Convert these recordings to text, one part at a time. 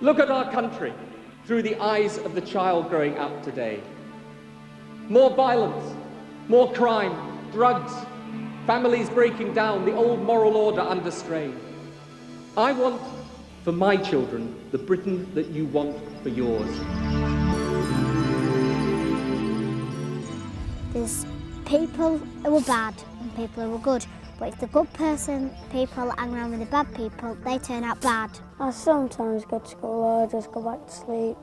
Look at our country through the eyes of the child growing up today. More violence, more crime, drugs, families breaking down, the old moral order under strain. I want for my children the Britain that you want for yours. There's people who are bad and people who are good. But if the good people hang around with the bad people, they turn out bad. I sometimes go to school or I just go back to sleep.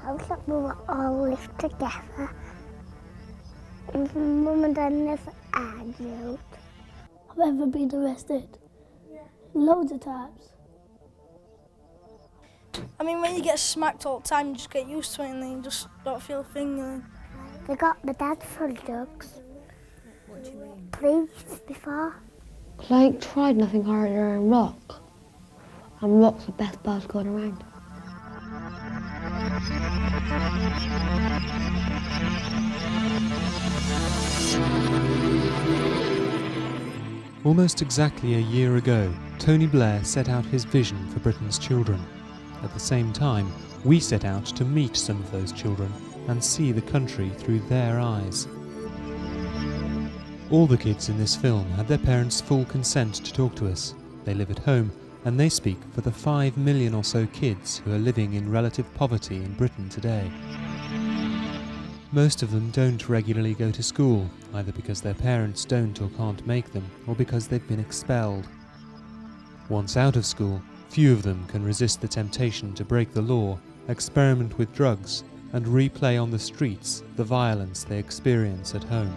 I wish that we were all live together. If Mum and Dad never argued. I've ever been arrested. Loads of times. I mean, when you get smacked all the time, you just get used to it and then you just don't feel a thing. And They got my dad for drugs. What do you mean? Police before. Like, tried nothing harder than rock. And rock's the best buzz going around. Almost exactly a year ago, Tony Blair set out his vision for Britain's children. At the same time, we set out to meet some of those children and see the country through their eyes. All the kids in this film had their parents' full consent to talk to us. They live at home, and they speak for the 5 million or so kids who are living in relative poverty in Britain today. Most of them don't regularly go to school, either because their parents don't or can't make them, or because they've been expelled. Once out of school, few of them can resist the temptation to break the law, experiment with drugs, and replay on the streets the violence they experience at home.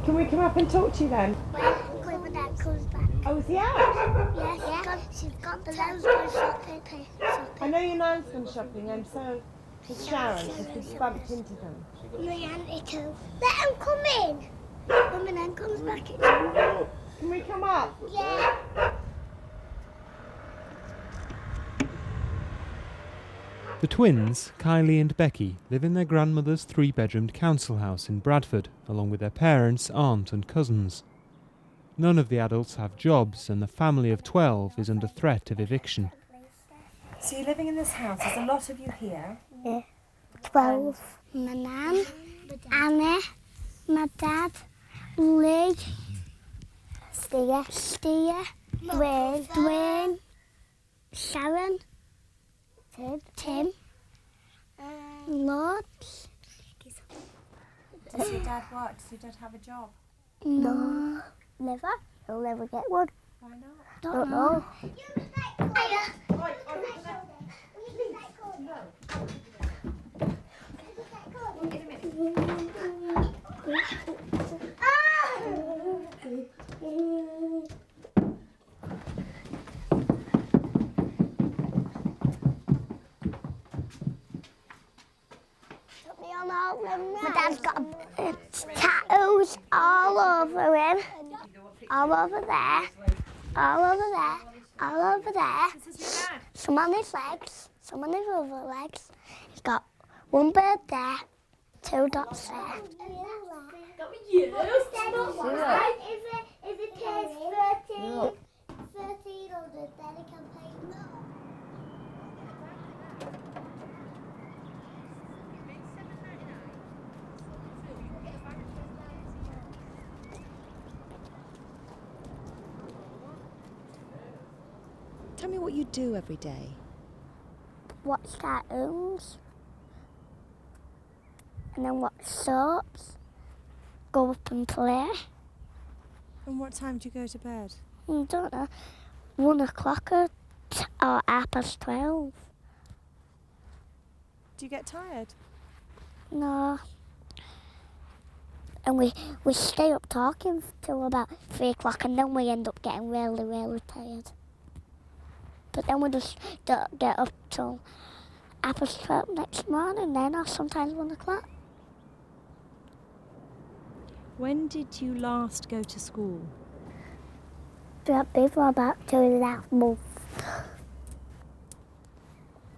Can we come up and talk to you then? When my dad comes back. Oh, is he out? Yes, she's got the nose go shopping. I know your nan's gone shopping and so has Sharon, because we bumped into them. My auntie too. Let him come in. When my nan comes back, it's on. Can we come up? Yeah. The twins, Kylie and Becky, live in their grandmother's 3-bedroomed council house in Bradford, along with their parents, aunt and cousins. None of the adults have jobs, and the family of 12 is under threat of eviction. So you're living in this house, there's a lot of you here. Yeah. 12. My nan, Anna, my dad, Lee, Stia, Dwayne, Sharon, Tim, Lord. Does your dad work? Does your dad have a job? No. Never. He'll never get one. Why not? Don't know. My dad's got tattoos all over him, all over there, all over there, all over there. This is your dad? Some on his legs, some on his other legs. He's got one bird there, 2 dots there. If it pays 1300, then he can pay more. Tell me what you do every day. Watch cartoons, and then watch soaps, go up and play. And what time do you go to bed? I don't know, 1 o'clock or 12:30. Do you get tired? No. And we stay up talking till about 3 o'clock, and then we end up getting really, really tired. But then we just don't get up till have a stroke next morning then, or sometimes 1 o'clock. When did you last go to school? Before about 2.5 months.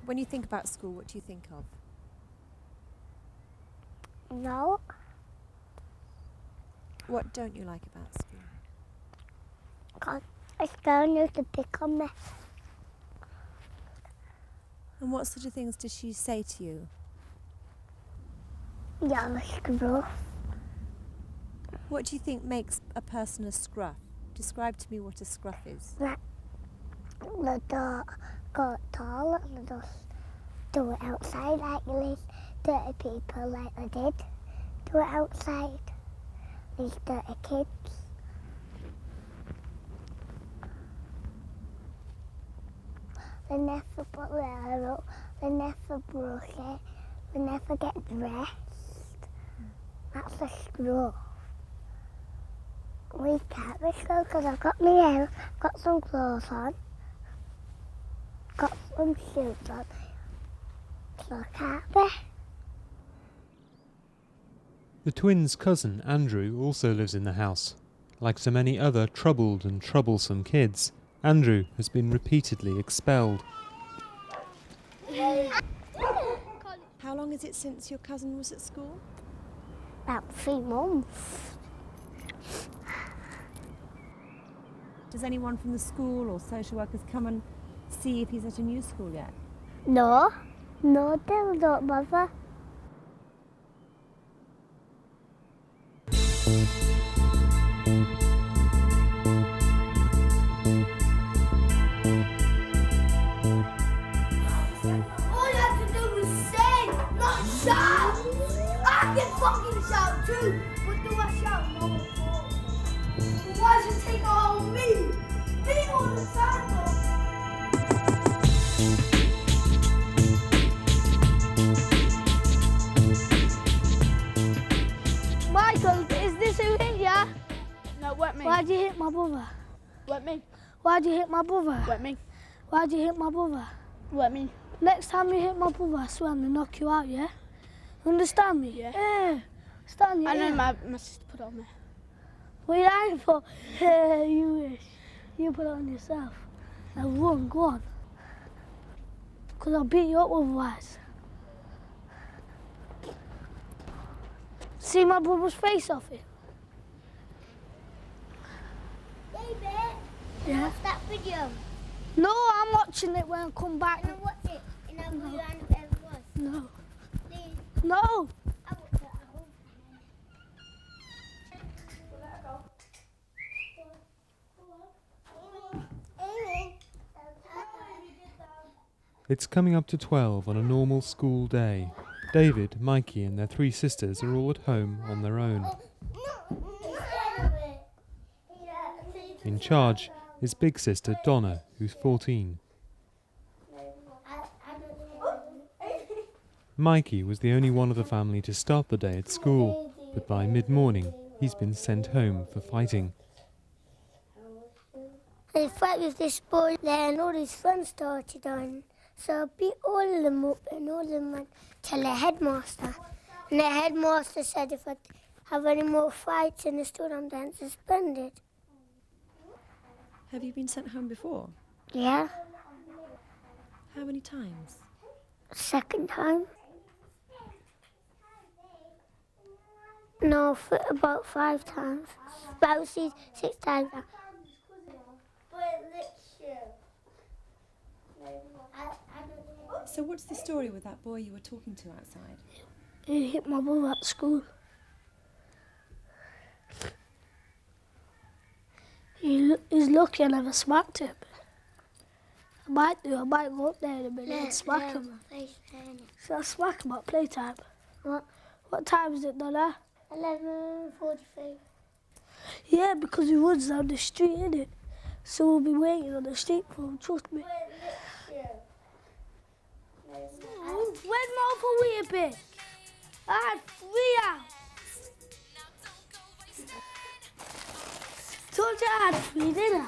When you think about school, what do you think of? No. What don't you like about school? God, I still used to pick on me. And what sort of things does she say to you? Yeah, like scruff. What do you think makes a person a scruff? Describe to me what a scruff is. Like, the dog got tall and they just do it outside like these dirty people like I did. Do it outside. These dirty kids. They never put their hair up, they never brush it, they never get dressed. That's a scruff. We can't be scruff because I've got my hair, got some clothes on, got some shoes on, so I can't be. The twins' cousin, Andrew, also lives in the house. Like so many other troubled and troublesome kids, Andrew has been repeatedly expelled. How long is it since your cousin was at school? About 3 months. Does anyone from the school or social workers come and see if he's at a new school yet? No, they don't bother. All you have to do is sing, not shout. I can fucking shout too, but do I shout? No, of course. But why should you take it all on me? Me all the time, though. Michael, is this who hit ya? No, it weren't me. Why'd you hit my brother? Weren't me. Why'd you hit my brother? Weren't me. Why'd you hit my brother? Weren't me. Next time you hit my brother, I swear I'm gonna knock you out, yeah? Understand me? Yeah. Understand me? I know yeah? my sister put it on me. What are you lying for? You wish. You put it on yourself. Now run, go on. Because I'll beat you up otherwise. See my brother's face off it? David, Yeah? what's that video? No, I'm watching it when I come back. Can I watch it? And I'll put you on the bed was. No. Please, No! I will put it at home. It's coming up to 12 on a normal school day. David, Mikey and their 3 sisters are all at home on their own. In charge is big sister Donna, who's 14. Mikey was the only one of the family to start the day at school, but by mid-morning he's been sent home for fighting. I fight with this boy there and all his friends started on. So I beat all of them up and all of them went to the headmaster. And the headmaster said if I have any more fights in the school, I'm then suspended. Have you been sent home before? Yeah, How many times? second time. No, for about 5 times. About 6 times now. So what's the story with that boy you were talking to outside? He hit my brother at school. He's lucky I never smacked him. I might go up there in a minute and smack him. So I smack him at playtime. What time is it, Donna? 11:43. Yeah, because he runs down the street, innit? So we'll be waiting on the street for him, trust me. Where's my other wee bit? I had 3 out. Told you I had 3, didn't I?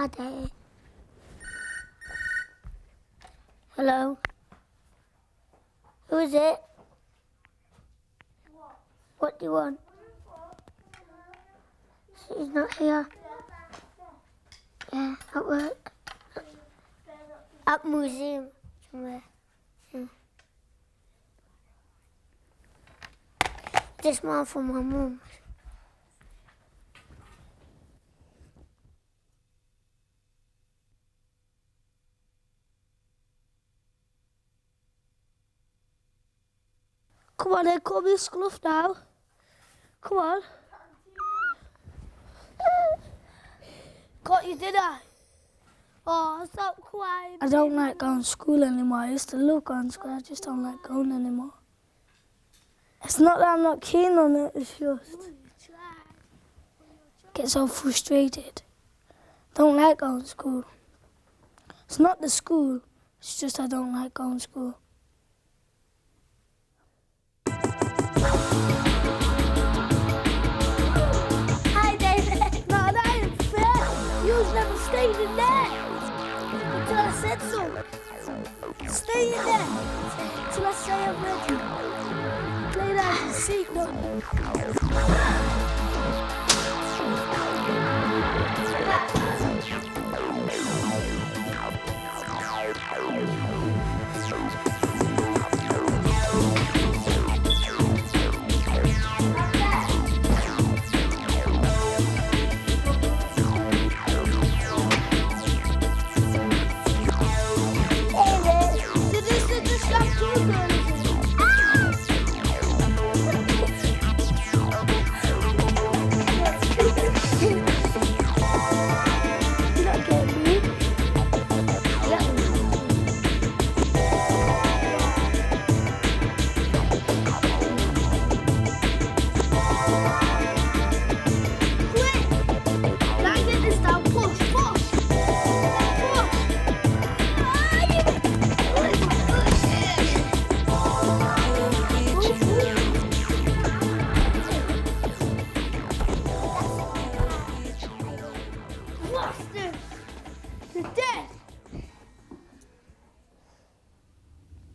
I dare. Hello? Who is it? What do you want? She's not here. Yeah, at work. At museum somewhere. Yeah. This one from my mum. Come on then, cut me scruff now. Come on. Got you, did I? Oh, stop crying. I don't like going to school anymore. I used to love going to school. I just don't like going anymore. It's not that I'm not keen on it, it's just I get so frustrated. Don't like going to school. It's not the school, it's just I don't like going to school. Hi, David. No, that ain't fair. You never stayed in there until I said so. Stay in there till I say I'm ready. Play that and seek them.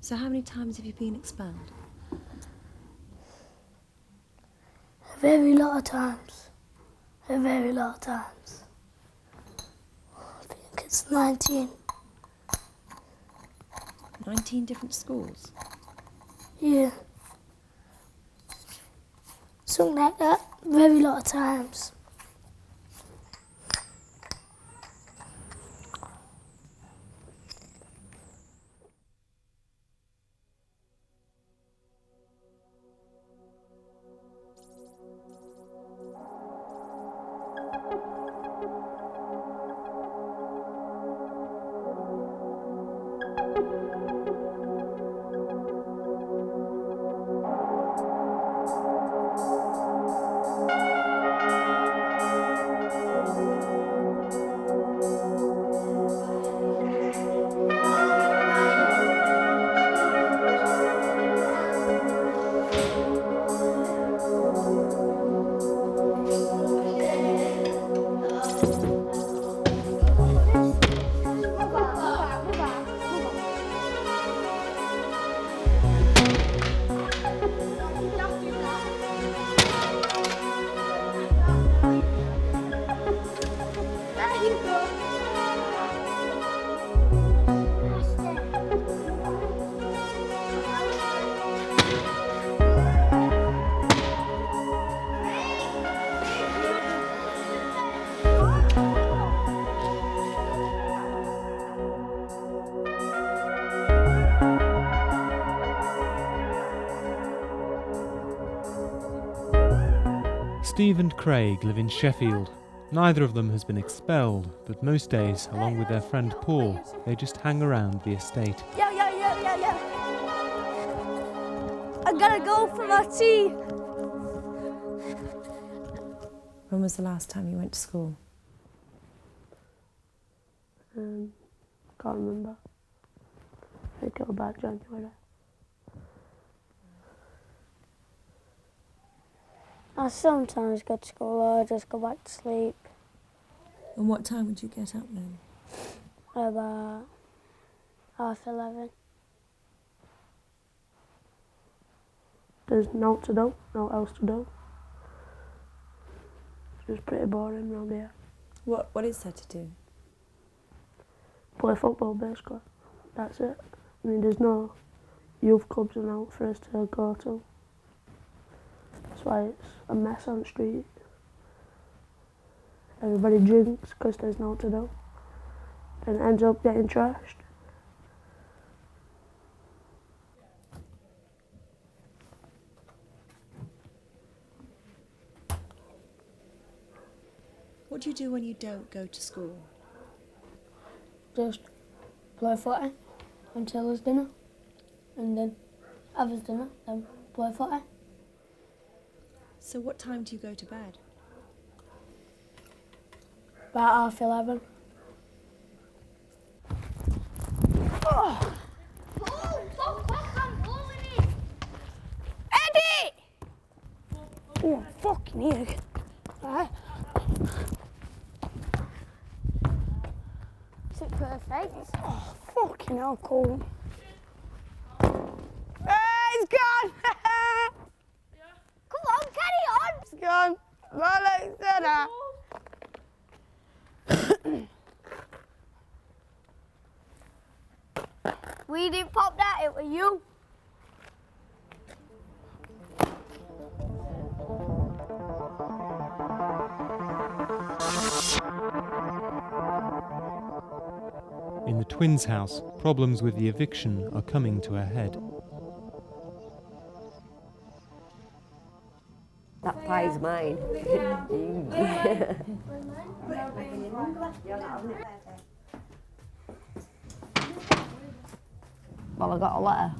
So how many times have you been expelled? A very lot of times. A very lot of times. I think it's 19. 19 different schools? Yeah. Something like that. Very lot of times. Steve and Craig live in Sheffield. Neither of them has been expelled, but most days, along with their friend Paul, they just hang around the estate. Yeah. I gotta go for my tea. When was the last time you went to school? Can't remember. I think it was about January. I sometimes go to school or I just go back to sleep. And what time would you get up then? About 11:30. There's no to do, no else to do. It's just pretty boring round here. What is there to do? Play football basically, that's it. I mean, there's no youth clubs and out for us to go to. That's why it's a mess on the street. Everybody drinks because there's no to do. And it ends up getting trashed. What do you do when you don't go to school? Just play footy until there's dinner. And then have his dinner, then play footy. So what time do you go to bed? About 11:30. Oh, fuck off, I'm pulling it. Eddie! Oh, fucking egg. Right. Is it perfect? Oh, fucking hell, cool. Hey, it's gone! Come on, carry on. It's gone. Well, like that. We didn't pop that, it was you. In the twins' house, problems with the eviction are coming to a head. That pie's mine. Well, I got a letter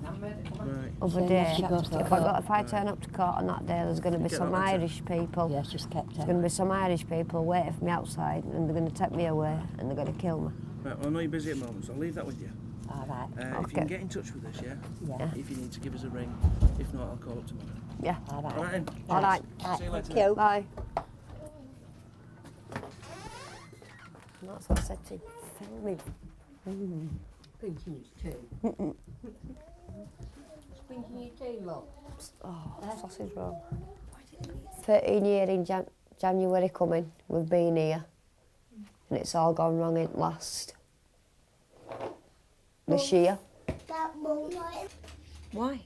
other day. If I turn up to court on that day, there's going to be some Irish people. Yes, just kept it. There's going to be some Irish people waiting for me outside, and they're going to take me away, and they're going to kill me. Right, well, I know you're busy at the moment, so I'll leave that with you. All right. If you can get in touch with us, yeah? If you need to give us a ring. If not, I'll call up tomorrow. Yeah. All right. All right, then. All right. See you later. Thank you. Bye. And that's what I said to him. Film me. Thinking it's tea. Thinking your tea, love. Oh, sausage roll. 13 years in January coming, we've been here. And it's all gone wrong in last. This year. Why?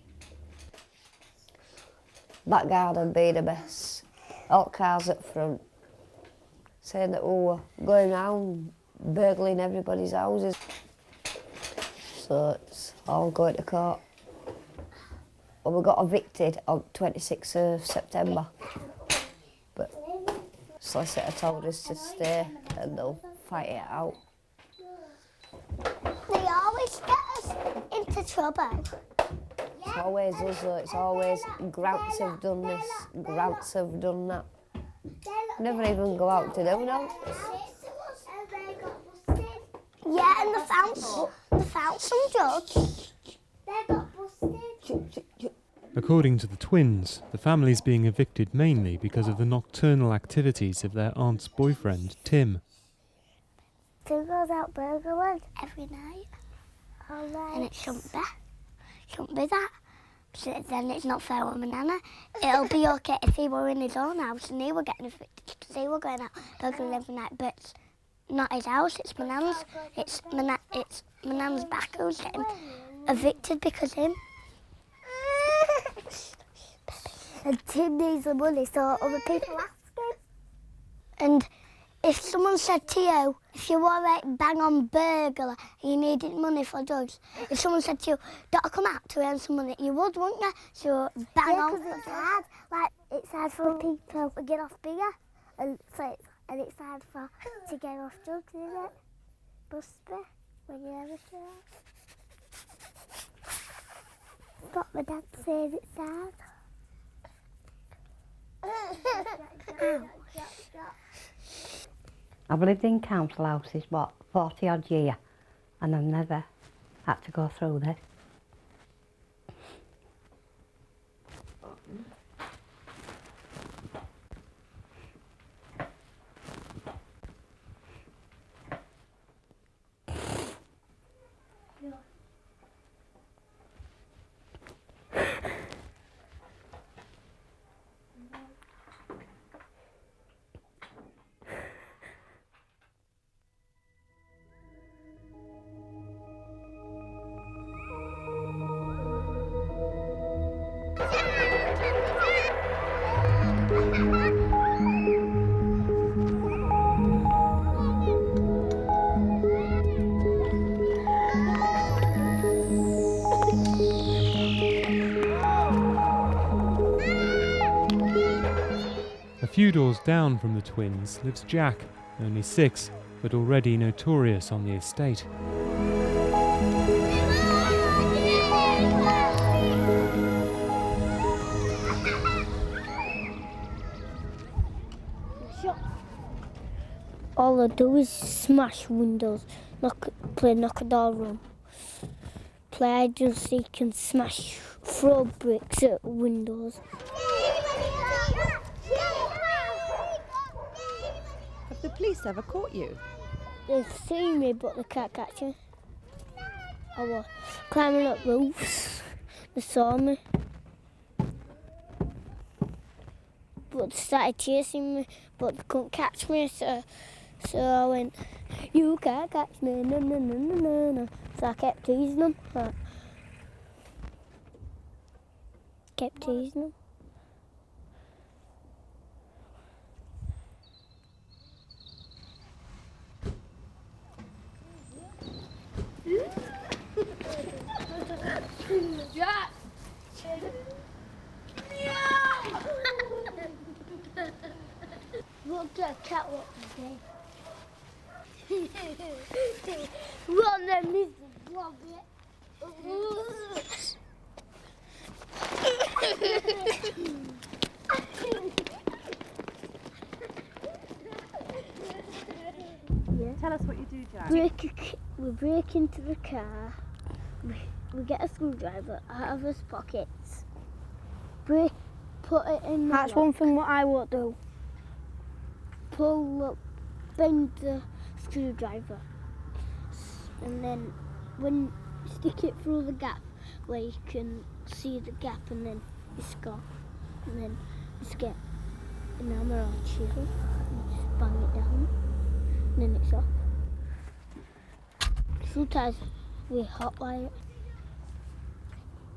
Back garden be the best. All cars up front. Saying that we were going round burgling everybody's houses. So it's all going to court. Well, we got evicted on 26th of September. But solicitor told us to stay and they'll fight it out. They always get us into trouble. It's always us though, it's always Grants have done this, Grants have done that. Never even go out to do no. Yeah, and they found some drugs. They got busted. According to the twins, the family's being evicted mainly because of the nocturnal activities of their aunt's boyfriend, Tim. Tim goes out burgling every night. All right. And it shouldn't be. Shouldn't be that. So then it's not fair on my nana. It'll be okay if he were in his own house and he were getting evicted because he were going out burgling every night. But it's not his house, it's my nan's. It's my nan's back who's getting evicted because of him. And Tim needs the money, so other people ask him. And if someone said to you, if you were a bang on burglar and you needed money for drugs, if someone said to you, don't I come out to earn some money, you would, wouldn't you? So bang on. Because it's hard. Like, it's hard for people to get off beer. And so it's hard to get off drugs, isn't it? Must be, when you're everything else. But my dad says it's hard. I've lived in council houses, 40 odd years, and I've never had to go through this. few doors down from the twins lives Jack, only 6, but already notorious on the estate. All I do is smash windows, play knock-a-door room, play hide and seek and smash, throw bricks at windows. Have the police ever caught you? They've seen me, but they can't catch me. I was climbing up roofs. They saw me. But they started chasing me, but they couldn't catch me, so I went, "You can't catch me, no, no, no, no, no, no." So I kept teasing them. Kept teasing them. Jack! We'll get a catwalk today. Run them, Mr. Bobby. Yeah. Tell us what you do, Jack. We break into the car. We get a screwdriver out of his pockets. Put it in the That's lock. one thing what I won't do. Pull up, bend the screwdriver, and then when stick it through the gap where you can see the gap, and then it's gone. And then just get an hammer or a chisel and just bang it down, and then it's off. Sometimes with hot wire,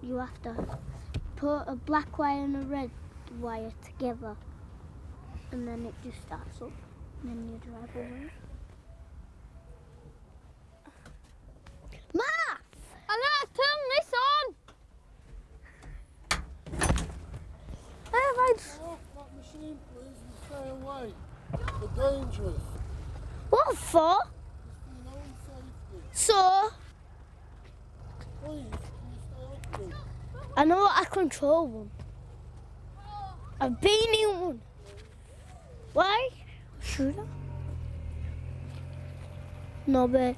you have to put a black wire and a red wire together, and then it just starts up, and then you drive over it. Ma! I know, turn this on! Hey, mate! Off that machine, please, and stay away. They're dangerous. What for? It's for your own safety. So, Please, can you stay off them? I know I control one. I've been in one. Why? Should I? No bad.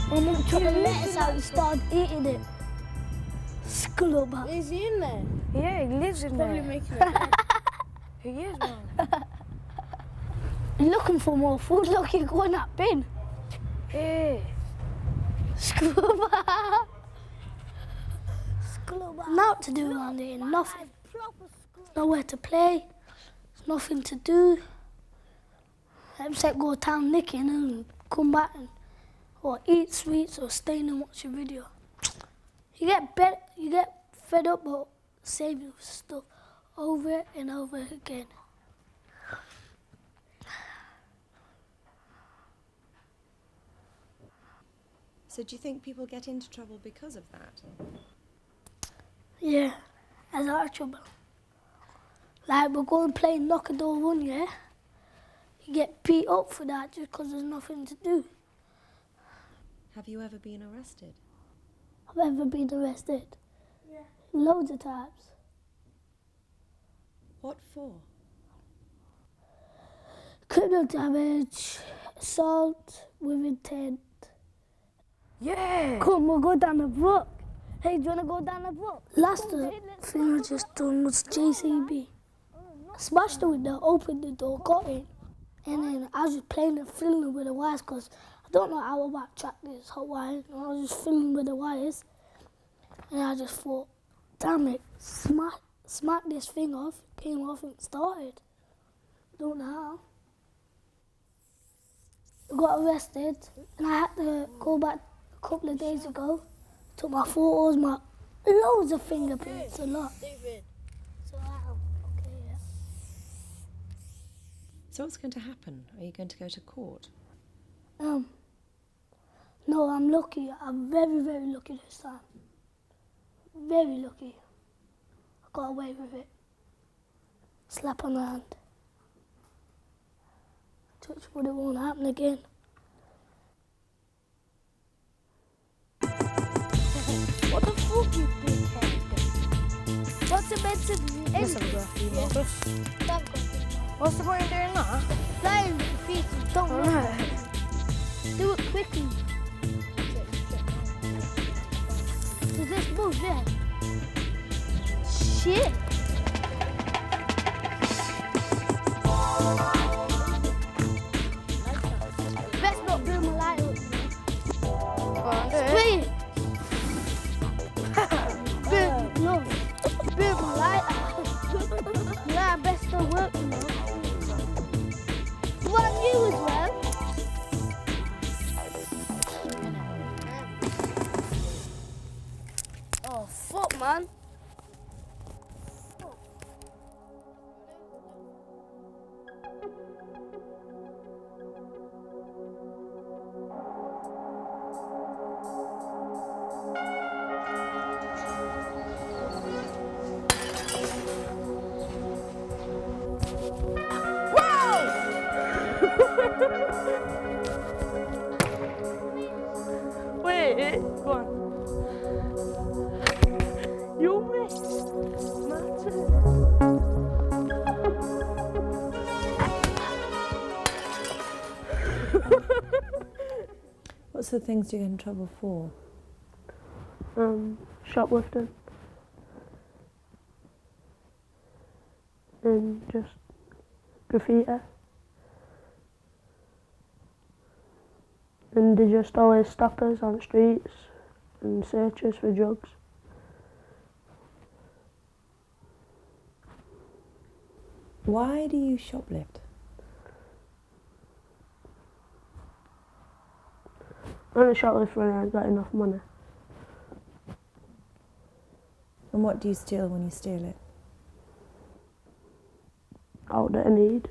When they took the lettuce out, he started eating it. Sclubber. Is he in there? Yeah, he lives in Probably there. making it. He is, man. You're looking for more food, look, you're going that bin. Hey. Sclubber. Sclubber. Nothing to do around here, nothing. Nowhere to play, there's nothing to do. Except go town nicking and come back and or eat sweets or stay in and watch a video. You get fed up about same stuff over and over again. So do you think people get into trouble because of that? Yeah, there's a lot of trouble. Like we're going playing knock-a-door one, yeah? You get beat up for that just because there's nothing to do. Have you ever been arrested? I've ever been arrested. Yeah. Loads of times. What for? Criminal damage, assault with intent. Yeah! Come, we'll go down the brook. Hey, do you want to go down the brook? Last thing I just done was JCB. Smashed the window, opened the door, got in. And then I was just playing and fiddling with the wires because I don't know how to backtrack this hot wire. I was just fiddling with the wires. And I just thought, damn it, smack this thing off, came off and started. Don't know how. I got arrested and I had to go back a couple of days ago. Took my photos, Loads of fingerprints, a lot. So, So what's going to happen? Are you going to go to court? No, I'm lucky. I'm very, very lucky this time. Very lucky. I got away with it. Slap on the hand. Touch wood, it won't happen again. What the fuck you did? What's the meant to do? What's the point of doing that? Playing with the feet and don't know. Do it quickly. Is this bullshit? Shit. Best not blow my light up. Go on, do it. Spray it. No. Blow my light out. Yeah, best not work, you know. What you as well? Oh, fuck, man. Wait, go on. You missed. What's the things you get in trouble for? Shoplifting. And just graffiti. And they just always stop us on the streets and search us for drugs. Why do you shoplift? I'm only shoplift when I've got enough money. And what do you steal when you steal it? All that I need.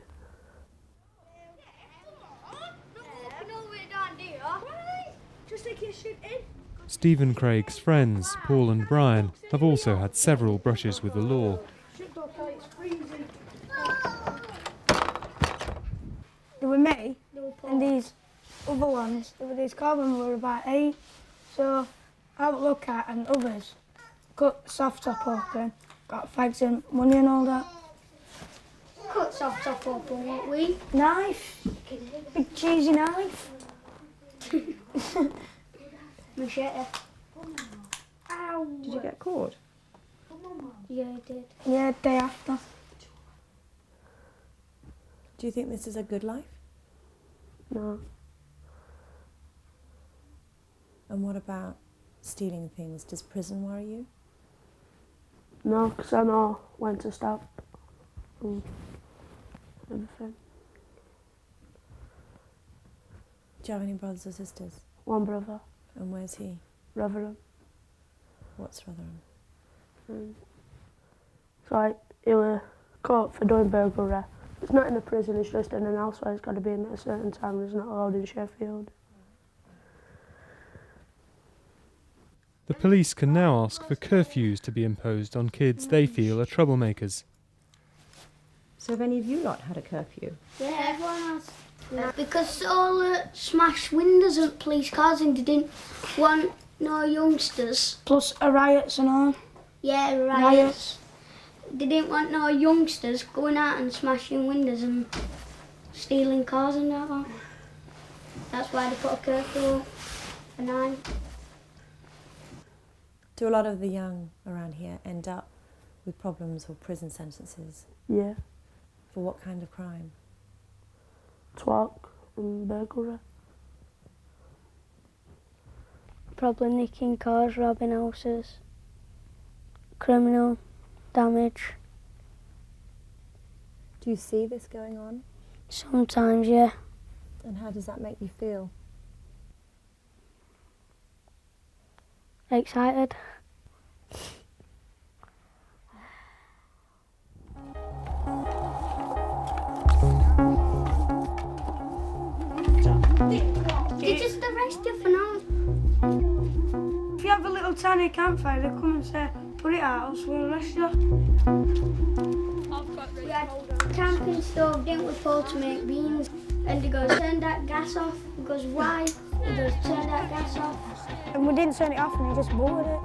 Stephen Craig's friends, Paul and Brian, have also had several brushes with the law. There were me and these other ones. There were these carbon were about 8. So I would look at and others cut soft top open, got fags and money and all that. Cut soft top open, what we? Knife. Big cheesy knife. Machete. Ow. Did you get caught? Yeah, I did. Yeah, day after. Do you think this is a good life? No. And what about stealing things? Does prison worry you? No, because I know when to stop. And everything. Do you have any brothers or sisters? One brother. And where's he? Rotherham. What's Rotherham? So he was caught for doing burglary. It's not in a prison, it's just in an house where it's got to be in at a certain time. It's not allowed in Sheffield. The police can now ask for curfews to be imposed on kids they feel are troublemakers. So have any of you lot had a curfew? Yeah, everyone has. Yeah. Because all the smashed windows of police cars and they didn't want no youngsters. Plus riots and all. Yeah, riots. They didn't want no youngsters going out and smashing windows and stealing cars and that one. That's why they put a curfew for 9. Do a lot of the young around here end up with problems or prison sentences? Yeah. For what kind of crime? Talk and burglary. Probably nicking cars, robbing houses, criminal damage. Do you see this going on? Sometimes, yeah. And how does that make you feel? Excited. They just arrest you for now. If you have a little tiny campfire, they come and say, put it out, else we'll arrest you. We had camping stove, didn't we, Paul, to make beans? And he goes, turn that gas off. He goes, why? He goes, turn that gas off. And we didn't turn it off and he just bored it.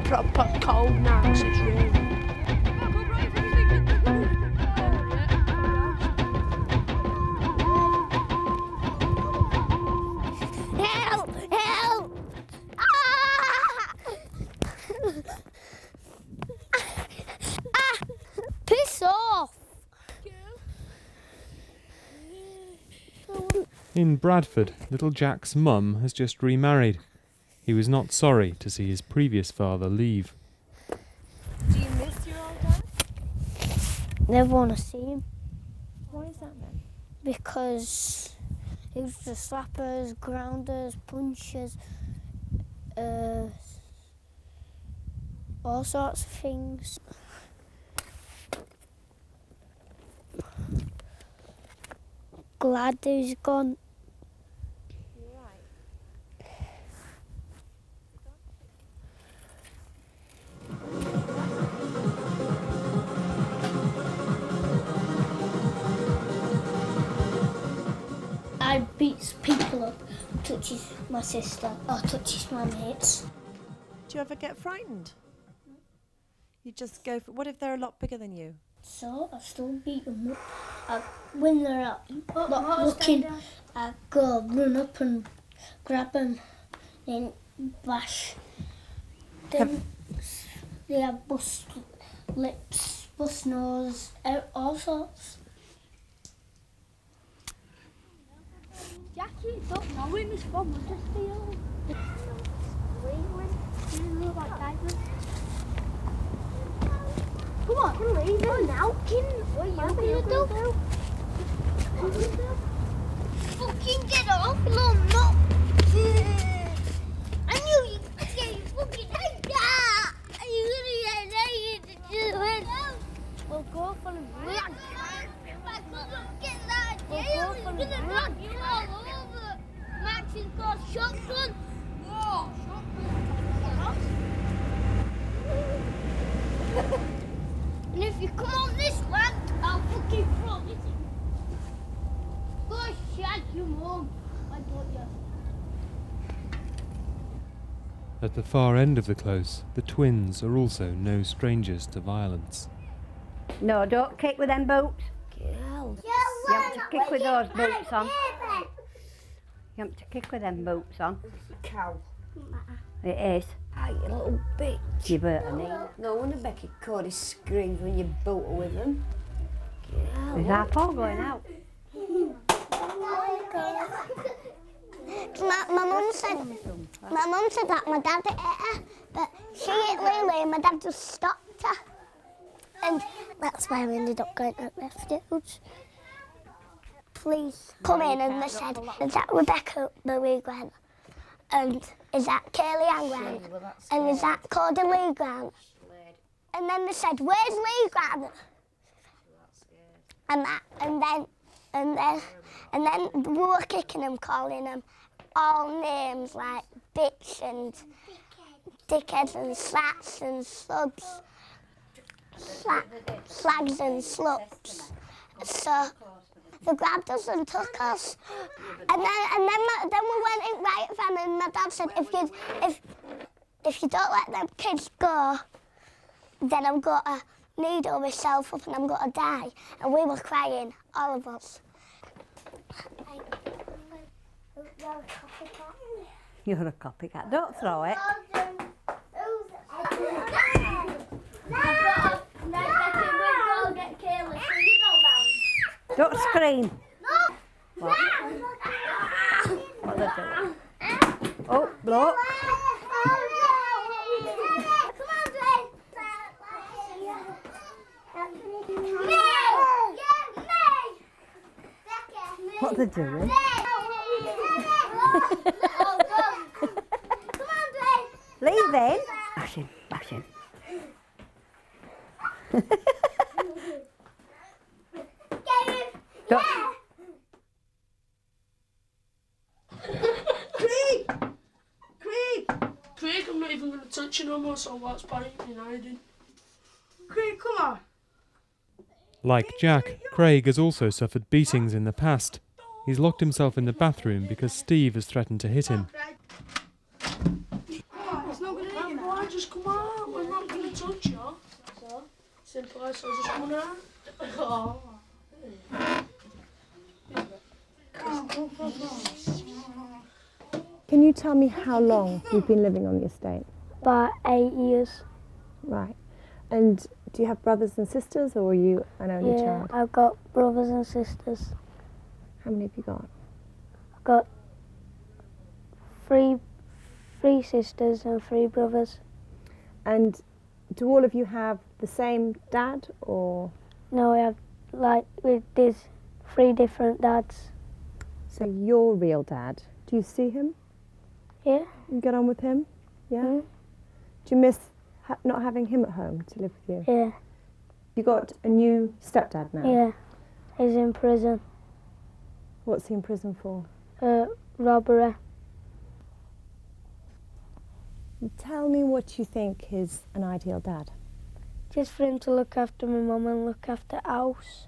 Proper cold now, 'cause it's raining. Help! Help! Ah! Piss off! In Bradford, little Jack's mum has just remarried. He was not sorry to see his previous father leave. Do you miss your old dad? Never want to see him. Why is that then? Because he was the slappers, grounders, punchers, all sorts of things. Glad he's gone. I beats people up, touches my sister, or touches my mates. Do you ever get frightened? You just go for, what if they're a lot bigger than you? So I still beat them up. When they're out, not looking, I go run up and grab them, then bash. Then they have bust lips, bust nose, all sorts. Jackie, don't know him, his mum was just feel. Do you know about diapers? Come on, leave him now. What are you gonna do? Fucking get off, no, no. I knew you could get you fucking like that. You gonna get naked to do it. We'll go for the run. If I couldn't get that jail, he's gonna knock you all over. Max has got a shotgun. Whoa, shotgun. And if you come on this land, I'll fucking throw it. Go shag your mum. I got you. At the far end of the close, the twins are also no strangers to violence. No, don't kick with them boots. Girl. You have to kick with those boots on. You have to kick with them boots on. It's a cow. It is. Ah, you little bitch. You hurt her knee. No wonder Becky Cordie screams when you boot her with them. Is our Paul going out? My mum said that my dad hit her, but she hit Lily and my dad just stopped her. And that's why we ended up going to refuge. Police come in and they said, is that Rebecca the Lee Grant? And is that Kayley Ann Grant? And is that Cordie Lee Grant? And then they said, where's Lee Grant? And then we were kicking them, calling them all names like bitch and dickheads and slats and slugs, slags and sluts. So they grabbed us and took us, and then we went in right from, and my dad said, if you don't let them kids go, then I'm gonna needle myself up and I'm gonna die. And we were crying, all of us. You're a copycat. Don't throw it. Don't scream. What? What are they doing? Oh, blow. Come on, what they're doing. Leaving? Bash him, bash him. Craig, I'm not even going to touch you no more, so what's point in hiding? Craig, come on. Like Jack, Craig has also suffered beatings in the past. He's locked himself in the bathroom because Steve has threatened to hit him. It's not going to hit you now. Why, just come out, we're not going to touch you. So, simple as, so just come out. Oh. Can you tell me how long you've been living on the estate? About 8 years. Right. And do you have brothers and sisters, or are you an only Yeah, child? I've got brothers and sisters. How many have you got? I've got three sisters and 3 brothers. And do all of you have the same dad, or? No, there's 3 different dads. So your real dad, do you see him? Yeah. You get on with him? Yeah? Mm. Do you miss not having him at home to live with you? Yeah. You got a new stepdad now? Yeah. He's in prison. What's he in prison for? Robbery. Tell me what you think is an ideal dad. Just for him to look after my mum and look after the house.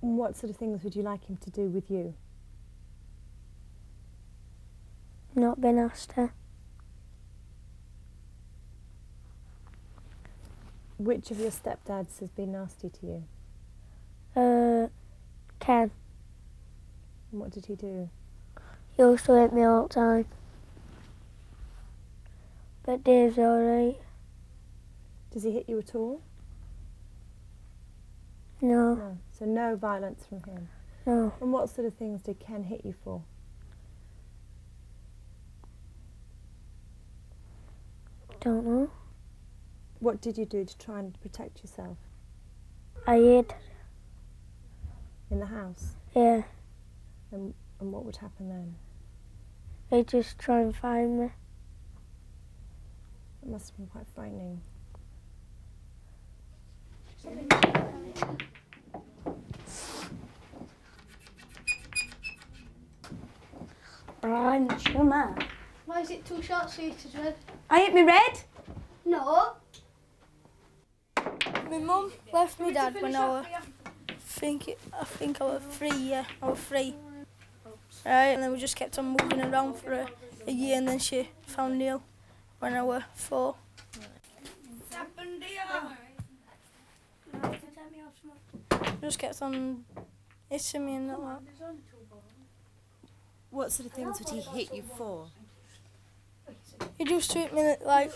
And what sort of things would you like him to do with you? Not be nasty. Which of your stepdads has been nasty to you? Ken. And what did he do? He used to hit me all the time. But Dave's alright. Does he hit you at all? No. No. So no violence from him? No. And what sort of things did Ken hit you for? Don't know. What did you do to try and protect yourself? I hid. In the house? Yeah. And what would happen then? They just try and find me. It must have been quite frightening. Brian, chill, man. Why is it too short so you to red? I hit me red? No. My mum left my dad when I was, I think I was 3, yeah, I was 3. Right, and then we just kept on moving around for a year, and then she found Neil when I was 4. Just kept on hitting me and that. What sort of things would he hit you for? He used to hit me like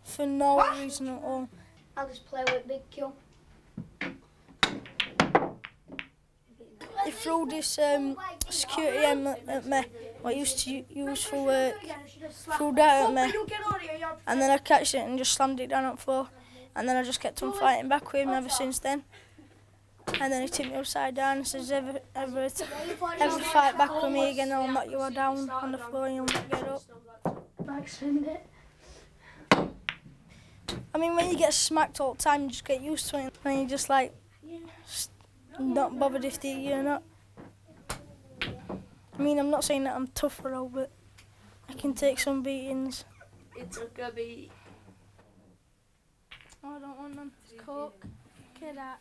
for no reason at all. I'll just play with Big Q. He threw this security M at me, what I used to use for work, threw that at me, and then I catched it and just slammed it down on the floor, and then I just kept on fighting back with him ever since then. And then he tipped me upside down and says, ever fight back with me again, I'll knock you all down on the floor and you'll not get up. I mean, when you get smacked all the time, you just get used to it, and you're just like, not bothered if they you or not. I mean, I'm not saying that I'm tough or all, but I can take some beatings. It's a gubby. Oh, I don't want none. It's Coke. Get that.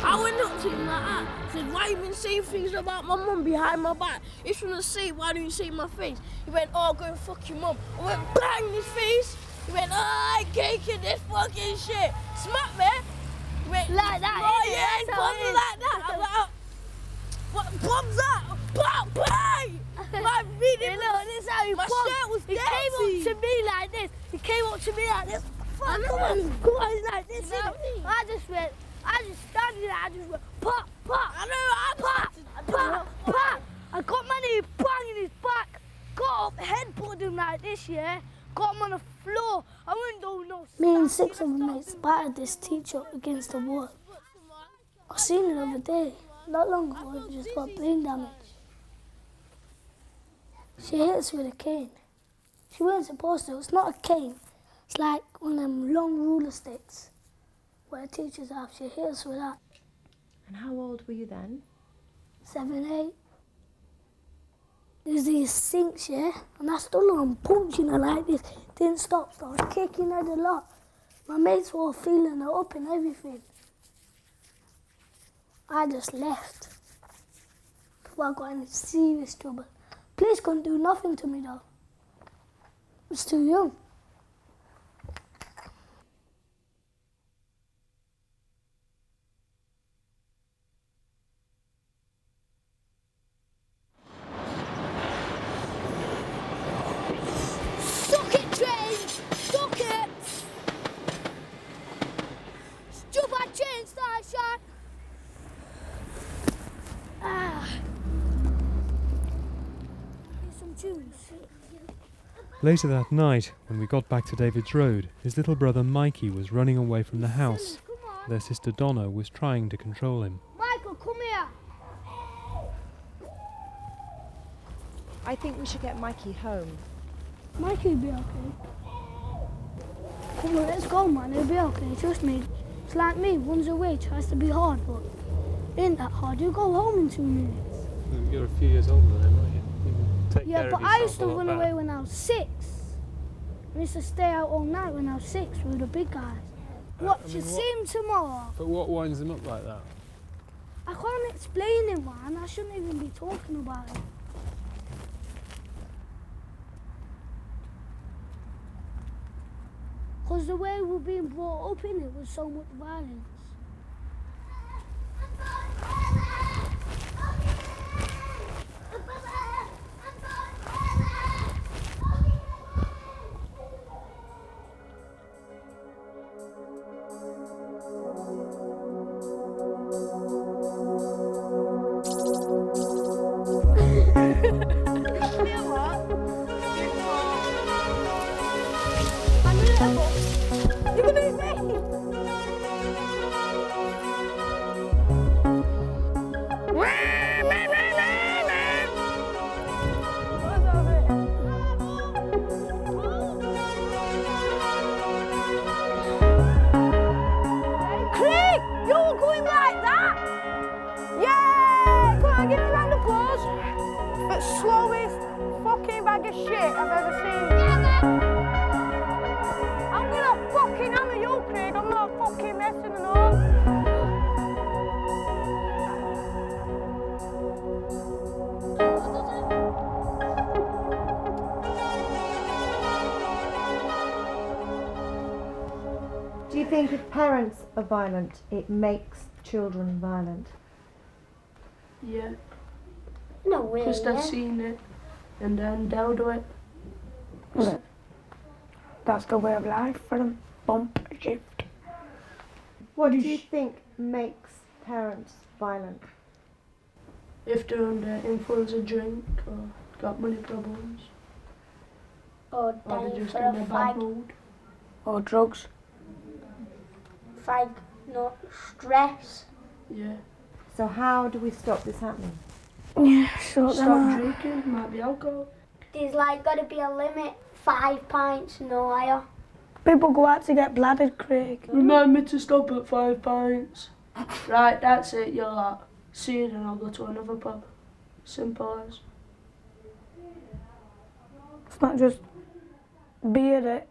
I went up to him like that. I said, why you been saying things about my mum behind my back? He's trying to say, why don't you say my face? He went, oh, go and fuck your mum. I went, bang in his face. He went, oh, I ain't caking this fucking shit. Smack me. He went, like that. Oh, yeah, probably like that. I'm like, oh, what bomb's that? Bang, bang. Like, really, look, this is how he my shirt was dirty. He came up to me like this. He came up to me like this. Come on, he's like this. I just went, I just standing there, I just went, pop, pop. I know, pop, pop, pop. I got my knee bang in his back, got up, headbutted him like this, yeah? Got him on the floor. I wouldn't do no. Me and 6 of my mates battered this teacher up against the wall. I seen it the other day, not long ago, it just got brain damage. She hit us with a cane. She wasn't supposed to, it's not a cane. It's like one of them long ruler sticks where teachers have. She hit us with that. And how old were you then? 7, 8. There's these sinks, yeah, and I stood on punching her like this. Didn't stop, so I was kicking her a lot. My mates were feeling her up and everything. I just left before I got in serious trouble. Police couldn't do nothing to me though. I was too young. Suck it, train! Suck it! Stupid train, station! Ah. Here's some juice. Later that night, when we got back to David's Road, his little brother Mikey was running away from the house. Their sister Donna was trying to control him. Michael, come here! I think we should get Mikey home. Mikey will be okay. Come on, let's go, man. He'll be okay. Trust me. It's like me. Runs away, tries to be hard, but it ain't that hard. You go home in 2 minutes. You're a few years older than him, aren't you? Yeah, but I used to run away when I was 6. I used to stay out all night when I was 6 with the big guys. Watch you see him tomorrow. But what winds him up like that? I can't explain it, man. I shouldn't even be talking about it. Because the way we're being brought up in it was so much violence. Slowest fucking bag of shit I've ever seen. I'm gonna fucking hammer you, Craig. I'm not fucking messing around. Do you think if parents are violent, it makes children violent? Yeah. No way. Because they've seen it and then they'll do it. That's the way of life for them. Bump, shift. What do you think makes parents violent? If they're under influence of drink or got money problems. Or they're dying just for in a a bad fag. mood. Or drugs. Fag, not stress. Yeah. So how do we stop this happening? Yeah, Stop drinking, might be alcohol. There's like got to be a limit. 5 pints, no higher. People go out to get bladdered, Craig. Remind me to stop at 5 pints. Right, that's it, you're like, see you then I'll go to another pub. Simple as. It's not just beer that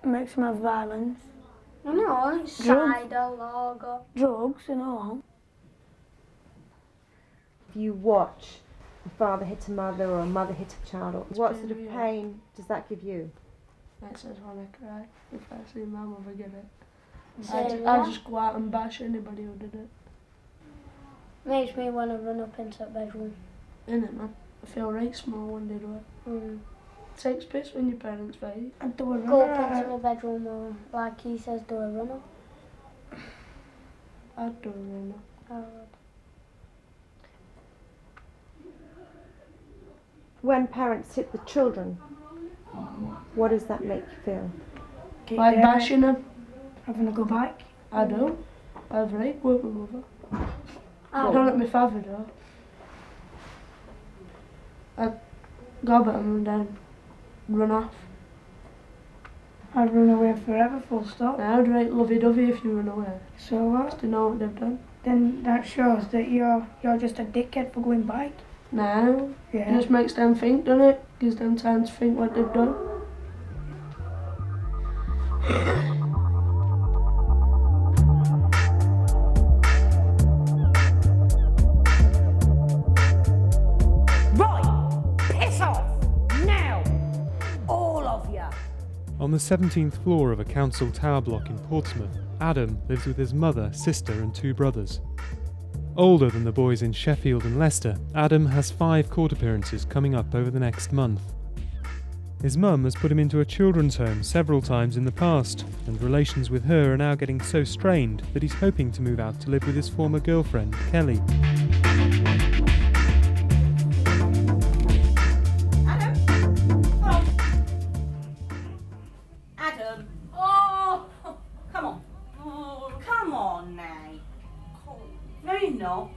makes them have violence. No, it's cider, lager. Drugs, you know. If you watch a father hit a mother or a mother hit a child, what sort of real. pain does that give you? Makes us want to cry if I see my mother get it. Same, I'll yeah. just go out and bash anybody who did it. Makes me want to run up into the bedroom. Innit, man? I feel right small when they do it. Takes piss when your parents fight. And do a Go runner up out. into the bedroom or, like he says, do a runner. I don't know. When parents hit the children, what does that make you feel? Like bashing them. Having to go back. I do. I've raped with my mother. I don't let my father do. I'd gob at him and then run off. I'd run away forever, full stop. I'd rate lovey-dovey if you run away. So what? To know what they've done. Then that shows that you're just a dickhead for going back. No. Yeah. It just makes them think, doesn't it? Gives them time to think what they've done. Right! Piss off! Now! All of you! On the 17th floor of a council tower block in Portsmouth, Adam lives with his mother, sister and 2 brothers. Older than the boys in Sheffield and Leicester, Adam has 5 court appearances coming up over the next month. His mum has put him into a children's home several times in the past, and relations with her are now getting so strained that he's hoping to move out to live with his former girlfriend, Kelly. Adam! Oh! Come on. Oh, come on now. No, you're not.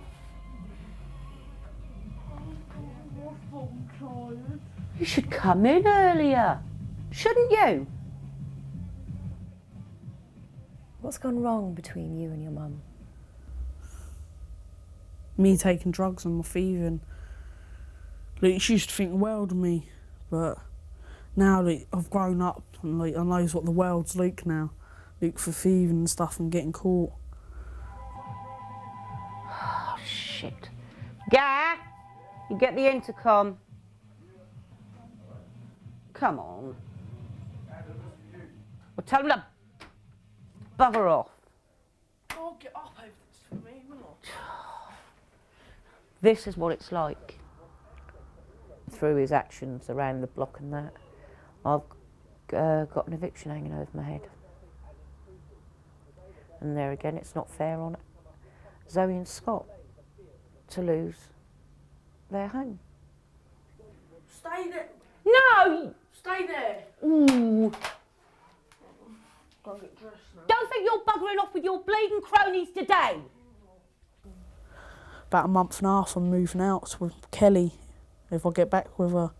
You should come in earlier, shouldn't you? What's gone wrong between you and your mum? Me taking drugs and my thieving. Like, she used to think the world of me, but now that I've grown up and like I knows what the world's like now, like for thieving and stuff and getting caught. Oh, shit. Gah! You get the intercom. Come on. Well, tell them to bugger off. Oh, get up over this for me, will I? This is what it's like. Through his actions around the block and that, I've got an eviction hanging over my head. And there again, it's not fair on Zoe and Scott to lose their home. Stay there. No! Stay there. Ooh. Go get dressed now. Don't think you're buggering off with your bleeding cronies today. About a month and a half I'm moving out with Kelly if I get back with her,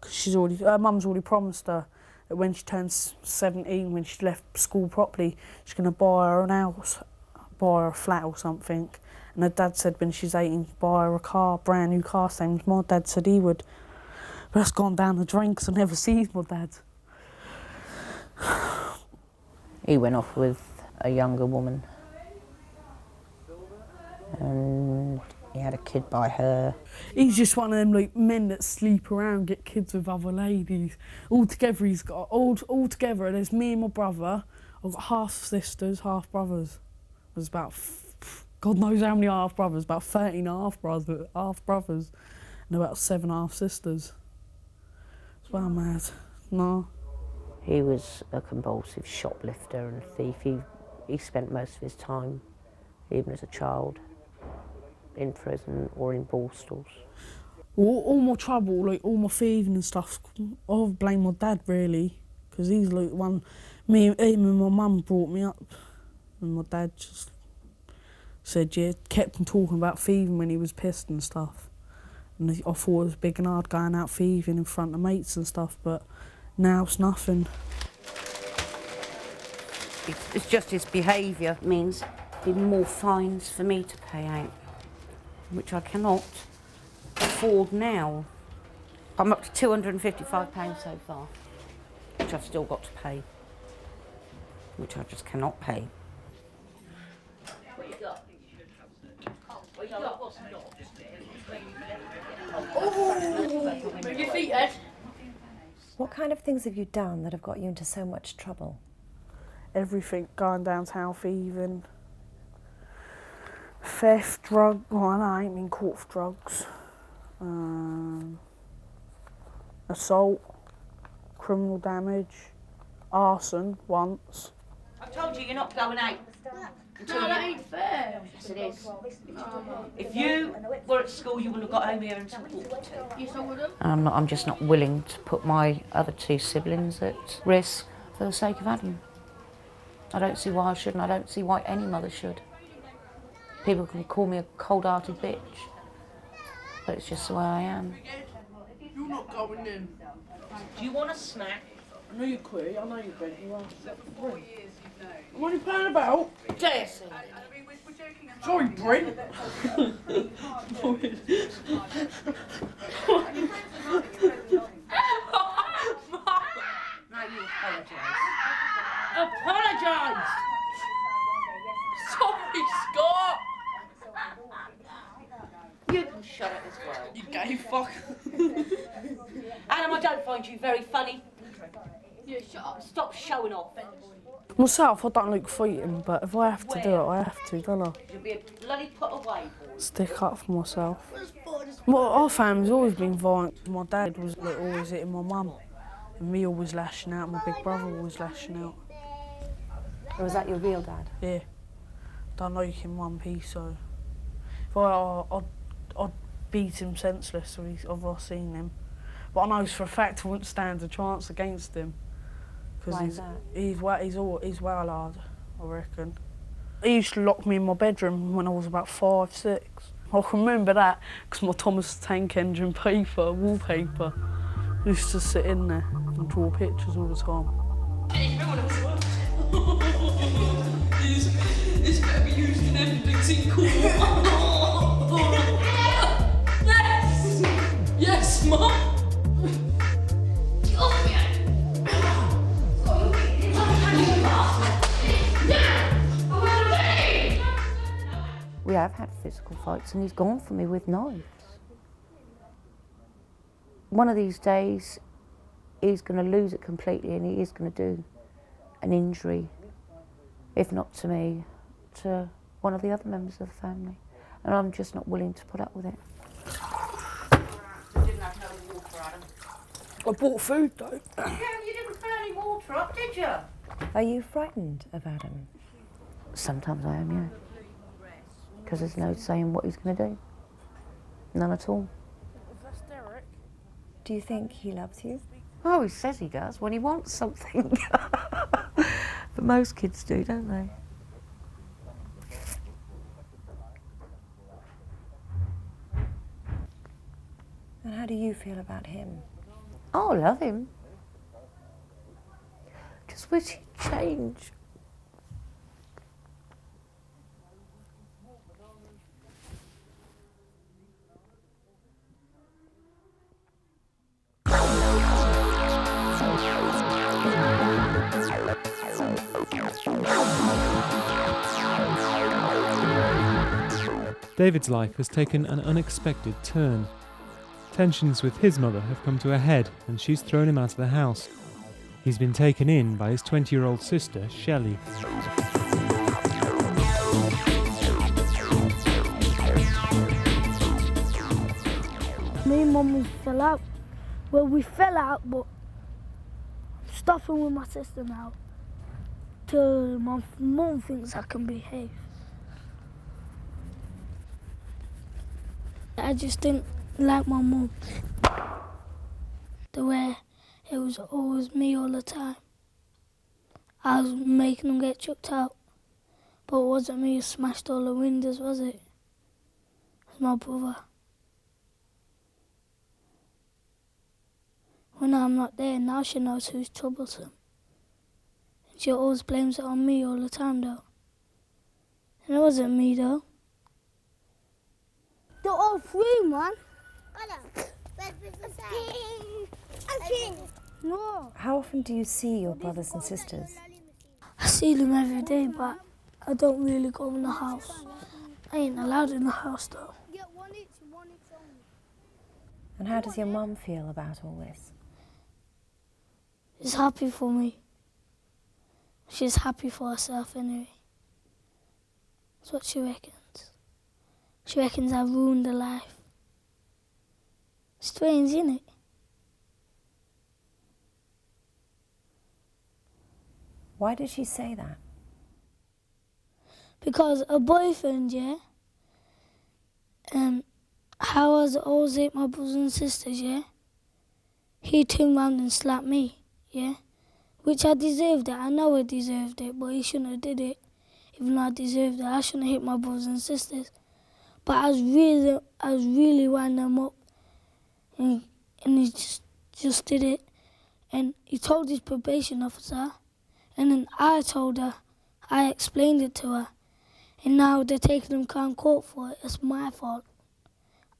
because her mum's already promised her that when she turns 17, when she left school properly, she's going to buy her an house, buy her a flat or something. And her dad said when she's 18, buy her a car, brand new car, same as my dad said he would. But that's gone down the drain because I never seen my dad. He went off with a younger woman. And he had a kid by her. He's just one of them like men that sleep around, get kids with other ladies. Altogether, altogether, there's me and my brother. I've got half sisters, half brothers. There's about, God knows how many half brothers, about 13 half brothers, and about 7 half sisters. It's well mad. No. He was a compulsive shoplifter and a thief. He spent most of his time, even as a child, in prison or in ball stalls. All my trouble, like all my thieving and stuff, I blame my dad really, because he's like the one, him and my mum brought me up, and my dad just said, yeah, kept on talking about thieving when he was pissed and stuff. And I thought it was big and hard going out thieving in front of mates and stuff, but now it's nothing. It's just his behaviour means even more fines for me to pay out, which I cannot afford now. I'm up to £255 so far, which I've still got to pay, which I just cannot pay. What you got? What you got? Oh, move your feet, Ed. What kind of things have you done that have got you into so much trouble? Everything, going downtown thieving, theft, I ain't been caught for drugs, assault, criminal damage, arson once. I told you you're not going out. No, that ain't fair. Yes, it is. If you were at school, you wouldn't have got home here until 2:45. Yes, I would've. I'm just not willing to put my other two siblings at risk for the sake of Adam. I don't see why I shouldn't. I don't see why any mother should. People can call me a cold-hearted bitch, but it's just the way I am. You're not going in. Do you want a snack? I know you're queer, I know you're very well. I'm only playing about. Dare say. Sorry, Brent. Now you apologise. Apologise! Sorry, Scott. You can shut it as well. You gay fuck. Adam, I don't find you very funny. Yeah, shut up. Stop showing off. Myself, I don't look fighting, but if I have to do it, I have to, don't I? You'll be a bloody put away, boy. Stick up for myself. Well, our family's always been violent. My dad was always hitting my mum, and me always lashing out. My big brother always lashing out. Or was that your real dad? Yeah. Don't like him one piece, so if I'd beat him senseless if I seen him. But I know for a fact I wouldn't stand a chance against him. Why is that? He's well hard, I reckon. He used to lock me in my bedroom when I was about 5, 6. I can remember that because my Thomas the Tank Engine wallpaper, used to sit in there and draw pictures all the time. This better be used in evidence in court. Yes! Yes, Mum! We have had physical fights and he's gone for me with knives. One of these days, he's going to lose it completely and he is going to do an injury, if not to me, to one of the other members of the family. And I'm just not willing to put up with it. You didn't have no water, Adam. I bought food though. Yeah, you didn't fill any water up, did you? Are you frightened of Adam? Sometimes I am, yeah. Because there's no saying what he's going to do. None at all. Do you think he loves you? Oh, he says he does when he wants something. But most kids do, don't they? And how do you feel about him? Oh, I love him. Just wish he'd change. David's life has taken an unexpected turn. Tensions with his mother have come to a head and she's thrown him out of the house. He's been taken in by his 20-year-old sister, Shelley. Me and Mum fell out. Well, we fell out, but I'm stopping with my sister now till my mum thinks I can behave. I just didn't like my mum. The way it was always me all the time. I was making them get chucked out. But it wasn't me who smashed all the windows, was it? It was my brother. When I'm not there, now she knows who's troublesome. And she always blames it on me all the time, though. And it wasn't me, though. They're all free, man. No. How often do you see your brothers and sisters? I see them every day, but I don't really go in the house. I ain't allowed in the house, though. And how does your mum feel about all this? She's happy for me. She's happy for herself anyway. That's what she reckons. She reckons I ruined her life. Strange, isn't it? Why did she say that? Because a boyfriend, yeah, how I always hate my brothers and sisters, yeah, he turned round and slapped me, yeah, which I deserved it. I know I deserved it, but he shouldn't have did it. Even though I deserved it, I shouldn't have hit my brothers and sisters. But I was really winding them up, and he just did it. And he told his probation officer, and then I told her, I explained it to her, and now they're taking him to court for it. It's my fault.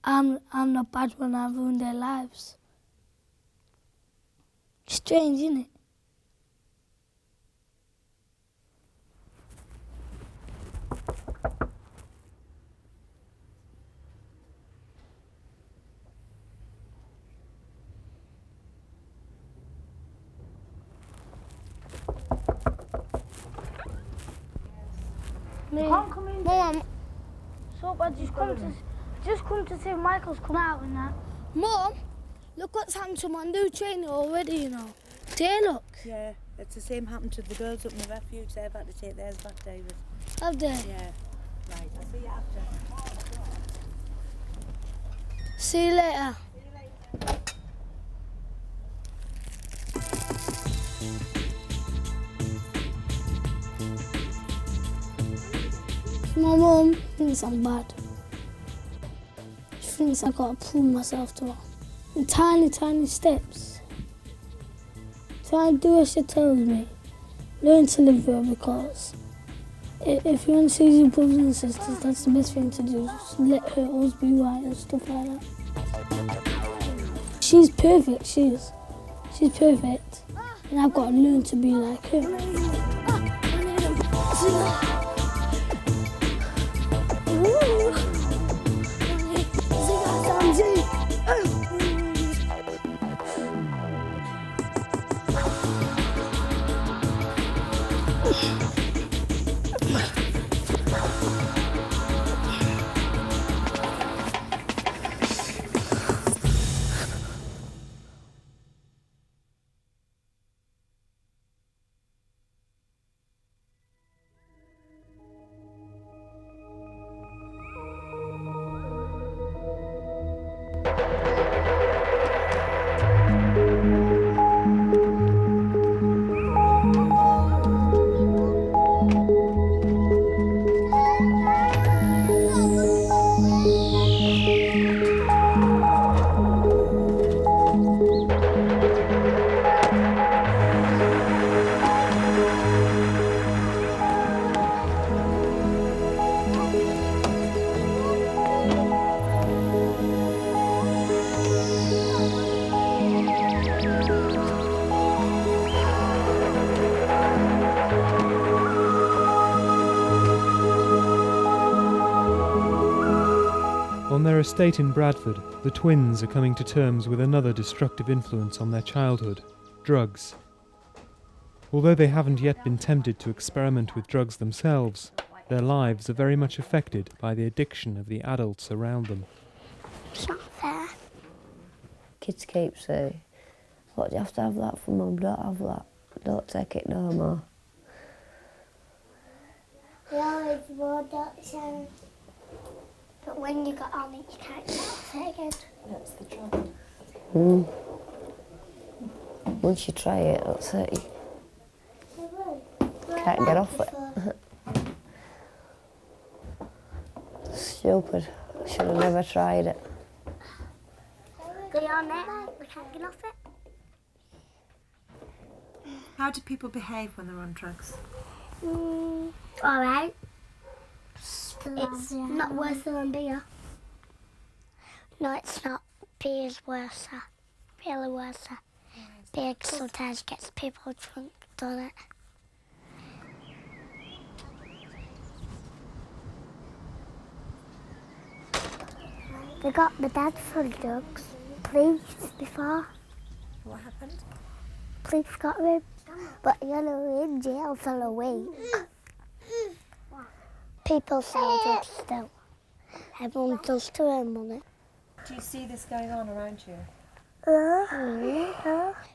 I'm the bad one. I ruined their lives. Strange, isn't it? Can't come in. Mum, so bad. Just come to see if Michael's come out and that. Mum, look what's happened to my new trainer already, you know. There, look. Yeah, it's the same happened to the girls up in the refuge. They've had to take theirs back, David. Have they? Yeah. Right, I'll see you after. See you later. My mum thinks I'm bad. She thinks I've got to prove myself to her. In tiny, tiny steps. Try and do as she tells me. Learn to live with her, because if you want to see your brothers and sisters, that's the best thing to do. Just let her always be right and stuff like that. She's perfect, she is. She's perfect. And I've got to learn to be like her. On their estate in Bradford, the twins are coming to terms with another destructive influence on their childhood: drugs. Although they haven't yet been tempted to experiment with drugs themselves, their lives are very much affected by the addiction of the adults around them. It's not fair. Kids keep saying, "What, do you have to have that for Mum? Don't have that. Don't take it no more." Yeah, it's more doctor. But when you got on it, you can't get off it again. That's the trouble. Once you try it, that's it. You can't get off it. Stupid. I should have never tried it. Go on it, we can't get off it. How do people behave when they're on drugs? Alright. It's not worse than beer. No, it's not. Beer is worse. Really worse. Beer sometimes gets people drunk, doesn't it? They got my dad for drugs. Police before. What happened? Police got him. But you know, in jail for a week. People sell drugs still. Everyone does to earn money. Do you see this going on around you?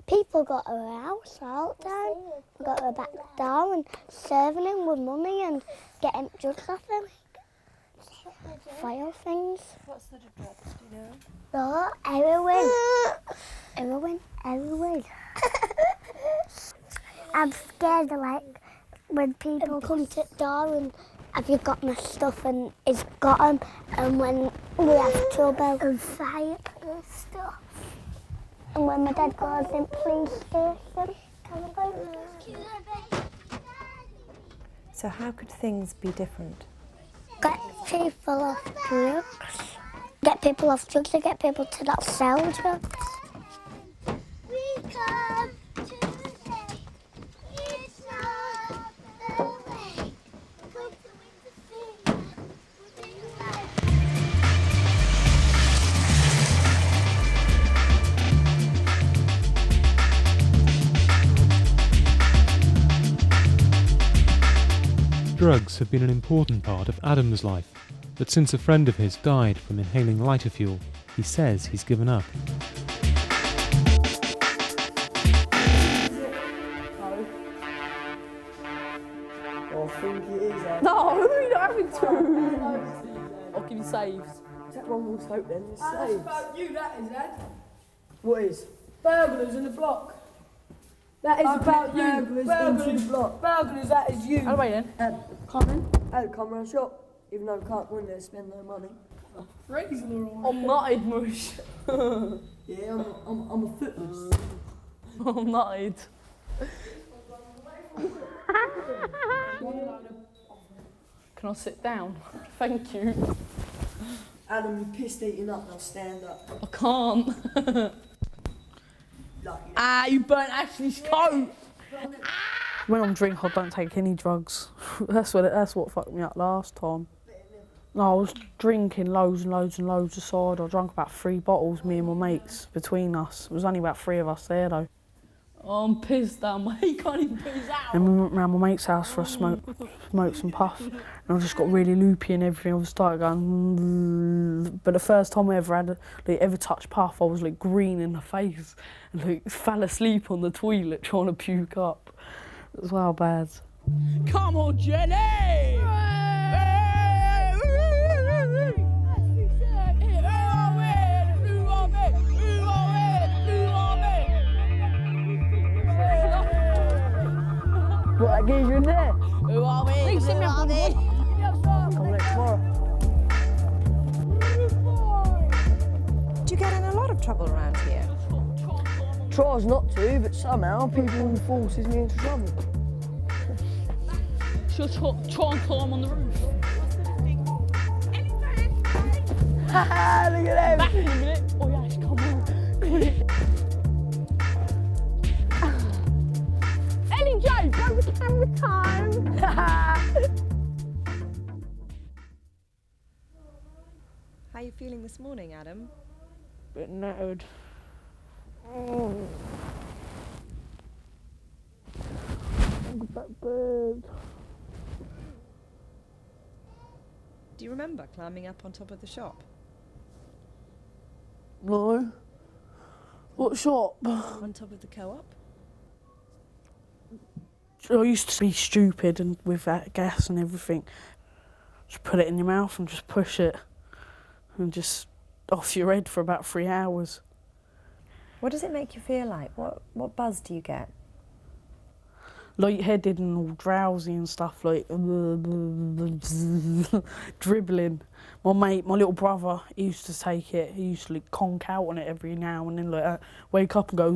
People got her house all the time, got her back door and serving him with money and getting drugs off him. File things. What sort of drugs do you know? Oh, heroin. Heroin. I'm scared of like when people come to the door and have you got my stuff and it's got them, and when we have trouble and fight and stuff. And when my dad goes in police station. So how could things be different? Get people off drugs. Get people off drugs and get people to not sell drugs. We come today. It's not the way. Come to interfere. Drugs have been an important part of Adam's life, but since a friend of his died from inhaling lighter fuel, he says he's given up. I think it is. No, you're not having to. I'll give you saves. Is that one more soap then? It's That's saves. about you, that is, Ed. What is? Burglars in the block. That is about you. Burglars into the block. Burglars, that is you. Oh, wait then. Come in. I'd come round shop, even though I can't go in there and spend no money. I'm not mush. Yeah, I'm a footless. I'm not Ed. Can I sit down? Thank you. Adam, you pissed eating up, now stand up. I can't. You burnt Ashley's coat. When I'm drunk, I don't take any drugs. That's what fucked me up last time. No, I was drinking loads and loads and loads of cider. I drank about 3 bottles, me and my mates, between us. There was only about 3 of us there, though. Oh, I'm pissed now, mate. He can't even put his out. And we went round my mate's house for a smoke some puff. And I just got really loopy and everything. I started going, but the first time I ever touched puff, I was like green in the face and like fell asleep on the toilet trying to puke up. It was well bad. Come on, Jenny! What, that gives you in there? Who are we? Please send me up on the board. Come next tomorrow. Do you get in a lot of trouble around here? Tries not to, but somehow people forces me into trouble. Should try and climb on the roof. Haha, look at them! Back in a minute. Oh yes, come on. Ellie Joe, go with camera time. How are you feeling this morning, Adam? Bit knackered. Look at that bird. Do you remember climbing up on top of the shop? No. What shop? On top of the co-op? I used to be stupid and with that gas and everything. Just put it in your mouth and just push it and just off your head for about 3 hours. What does it make you feel like? What buzz do you get? Light-headed and all drowsy and stuff, like dribbling. My little brother, he used to take it. He used to like conk out on it every now and then, like wake up and go.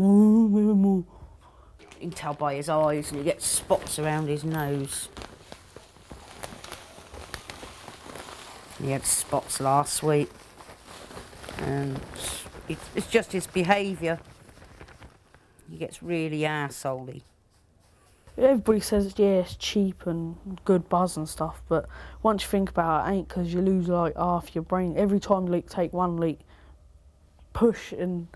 You can tell by his eyes, and he gets spots around his nose. He had spots last week, and it's just his behaviour. He gets really arseholey. Everybody says, yeah, it's cheap and good buzz and stuff, but once you think about it, it ain't, because you lose like half your brain. Every time you take 1 leak, push and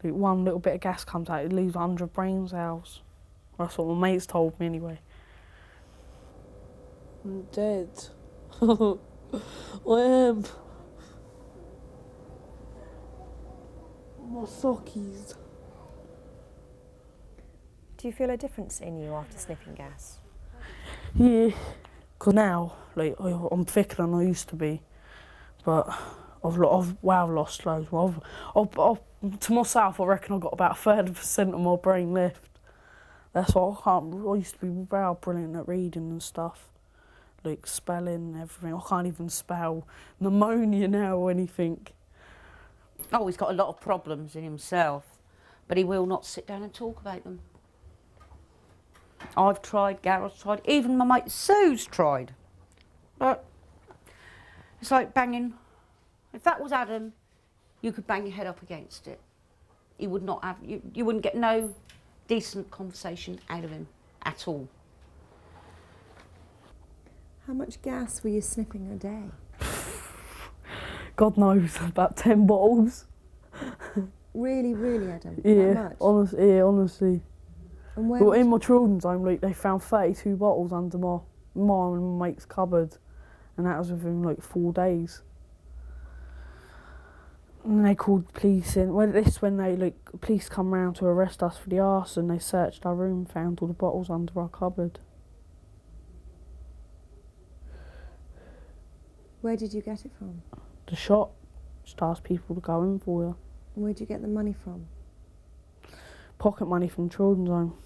like 1 little bit of gas comes out, you lose 100 brain cells. That's what my mates told me anyway. I'm dead. I am. My sockies. Do you feel a difference in you after sniffing gas? Yeah, because now, like, I'm thicker than I used to be, but I've lost loads. To myself, I reckon I've got about 30% of my brain left. That's why I used to be brilliant at reading and stuff, like spelling and everything. I can't even spell pneumonia now or anything. Oh, he's got a lot of problems in himself, but he will not sit down and talk about them. I've tried, Gareth's tried, even my mate Sue's tried. But it's like banging. If that was Adam, you could bang your head up against it. He would not have, you wouldn't get no decent conversation out of him at all. How much gas were you sniffing a day? God knows, about 10 bottles. Really, really, Adam? Yeah, That much? honestly. And where Well, in my children's home, like, they found 32 bottles under my and my mate's cupboard, and that was within like 4 days. And they called the police in. Well, police come round to arrest us for the arson. They searched our room, found all the bottles under our cupboard. Where did you get it from? The shop just asked people to go in for you. And where did you get the money from? Pocket money from children's home.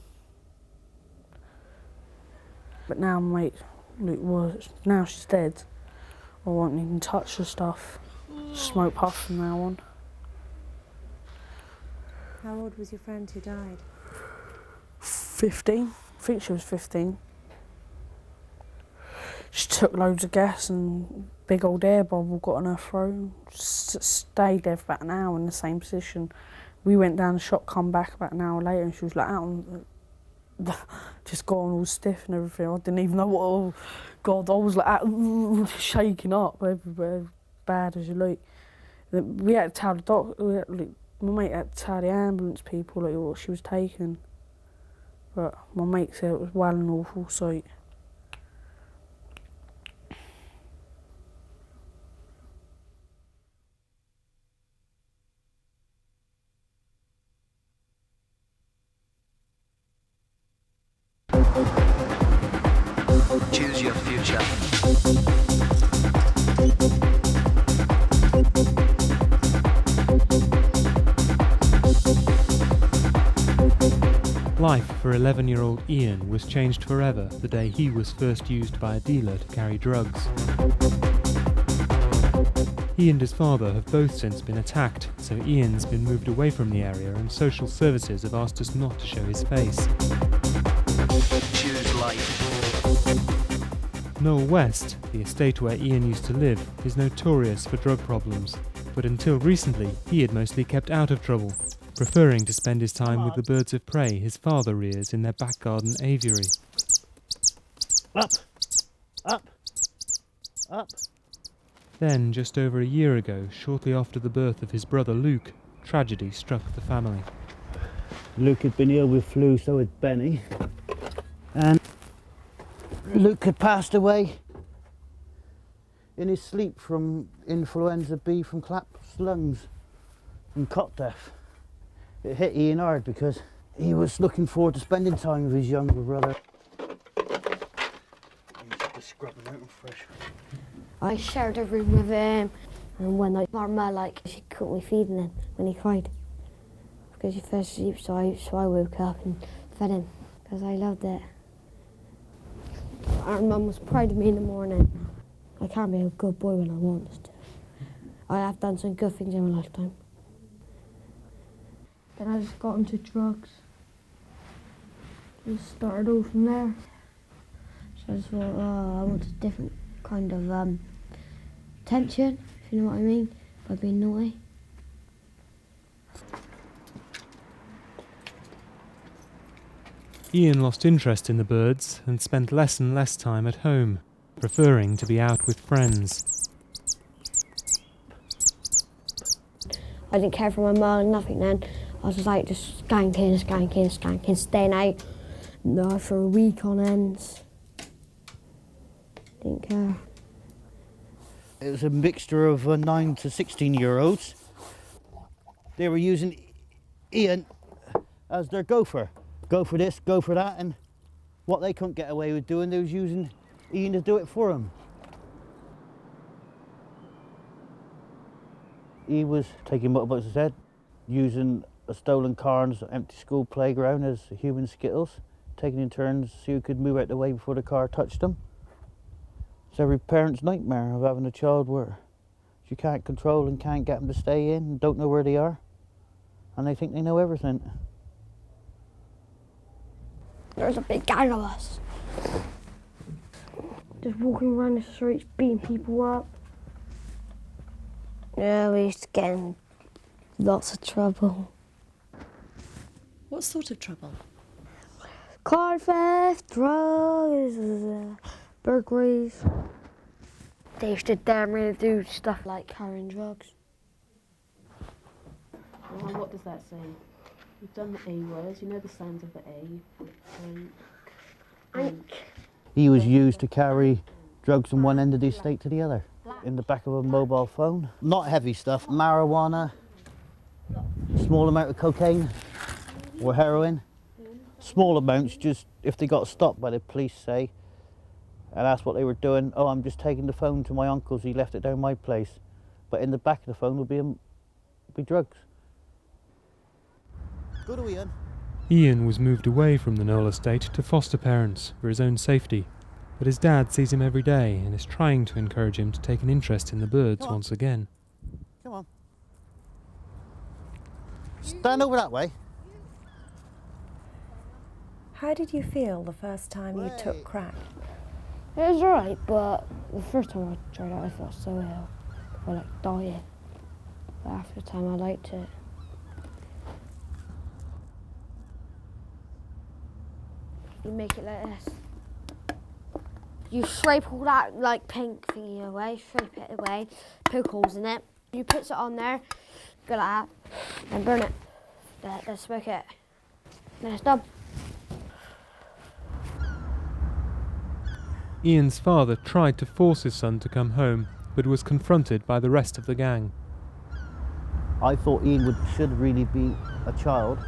But now, mate, now she's dead. I won't even touch the stuff. Smoke puff from now on. How old was your friend who died? 15. I think she was 15. She took loads of gas and big old air bubble got on her throat. Stayed there for about an hour in the same position. We went down the shop, come back about an hour later, and she was like out on, just gone all stiff and everything. I didn't even know what. Oh God, I was like shaking up everywhere, bad as you like. We had to tell the doctor. My mate had to tell the ambulance people like what she was taking. But my mate said it was well an awful sight. Choose your future. Life for 11-year-old Ian was changed forever the day he was first used by a dealer to carry drugs. He and his father have both since been attacked, so Ian's been moved away from the area and social services have asked us not to show his face. Choose life. Knoll West, the estate where Ian used to live, is notorious for drug problems, but until recently he had mostly kept out of trouble, preferring to spend his time with the birds of prey his father rears in their back garden aviary. Up! Up! Up! Then, just over a year ago, shortly after the birth of his brother Luke, tragedy struck the family. Luke had been ill with flu, so had Benny. And Luke had passed away in his sleep from influenza B from collapsed lungs and cot death. It hit Ian hard because he was looking forward to spending time with his younger brother. He's just scrubbing out and fresh. I shared a room with him, and when Mama, she caught me feeding him when he cried. Because he fell asleep, so I woke up and fed him, because I loved it. Our Mum was proud of me in the morning. I can't be a good boy when I want to. I have done some good things in my lifetime. Then I just got into drugs. Just started all from there. So I just thought, I want a different kind of attention, if you know what I mean, by being naughty. Ian lost interest in the birds and spent less and less time at home, preferring to be out with friends. I didn't care for my mum, nothing then. I was just skanking, staying out for a week on ends. Didn't care. It was a mixture of 9 to 16-year-olds. they were using Ian as their gopher. Go for this, go for that, and what they couldn't get away with doing, they was using Ian to do it for them. He was taking motorbikes, as I said, using a stolen car and an empty school playground as human skittles, taking in turns so you could move out the way before the car touched them. It's every parent's nightmare of having a child where you can't control and can't get them to stay in and don't know where they are, and they think they know everything. There's a big gang of us. Just walking around the streets, beating people up. Yeah, we used to get in lots of trouble. What sort of trouble? Car theft, drugs, burglaries. They used to damn really do stuff like carrying drugs. Well, what does that say? You've done the A words, you know the sounds of the A. He was used to carry drugs from one end of the estate to the other, in the back of a mobile phone. Not heavy stuff, marijuana, small amount of cocaine or heroin. Small amounts, just if they got stopped by the police, say, and that's what they were doing. Oh, I'm just taking the phone to my uncle's, he left it down my place. But in the back of the phone would be drugs. Go to Ian. Ian was moved away from the Knoll estate to foster parents for his own safety, but his dad sees him every day and is trying to encourage him to take an interest in the birds once again. Come on. Stand over that way. How did you feel the first time you took crack? It was alright, but the first time I tried it, I felt so ill. I felt like dying. But after the time, I liked it. You make it like this. You scrape all that like pink thingy away, scrape it away, poke holes in it. You put it on there, go like that, and burn it. Then smoke it. Then it's done. Ian's father tried to force his son to come home, but was confronted by the rest of the gang. I thought Ian should really be a child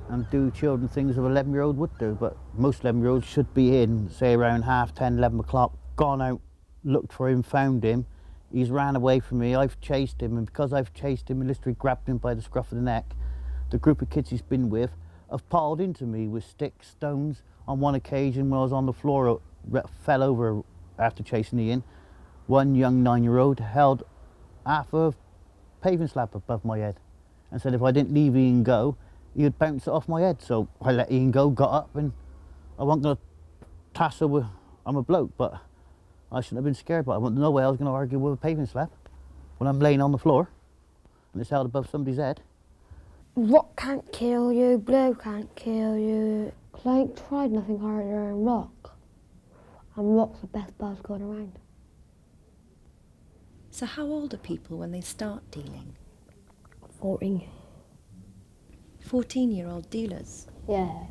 and do children things an 11-year-old would do, but most 11-year-olds should be in, say around 10:30, 11 o'clock, gone out, looked for him, found him. He's ran away from me, I've chased him, and because I've chased him and literally grabbed him by the scruff of the neck, the group of kids he's been with have piled into me with sticks, stones. On one occasion when I was on the floor, fell over after chasing Ian. One young 9-year-old held half a paving slab above my head and said if I didn't leave Ian go, he would bounce it off my head. So I let Ian go, got up, and I wasn't going to tassel with, I'm a bloke, but I shouldn't have been scared, but I want no way I was going to argue with a paving slab when I'm laying on the floor and it's held above somebody's head. Rock can't kill you, blue can't kill you. I ain't tried nothing harder than rock. And rock's the best buzz going around. So how old are people when they start dealing? 14. 14-year-old dealers? Yeah.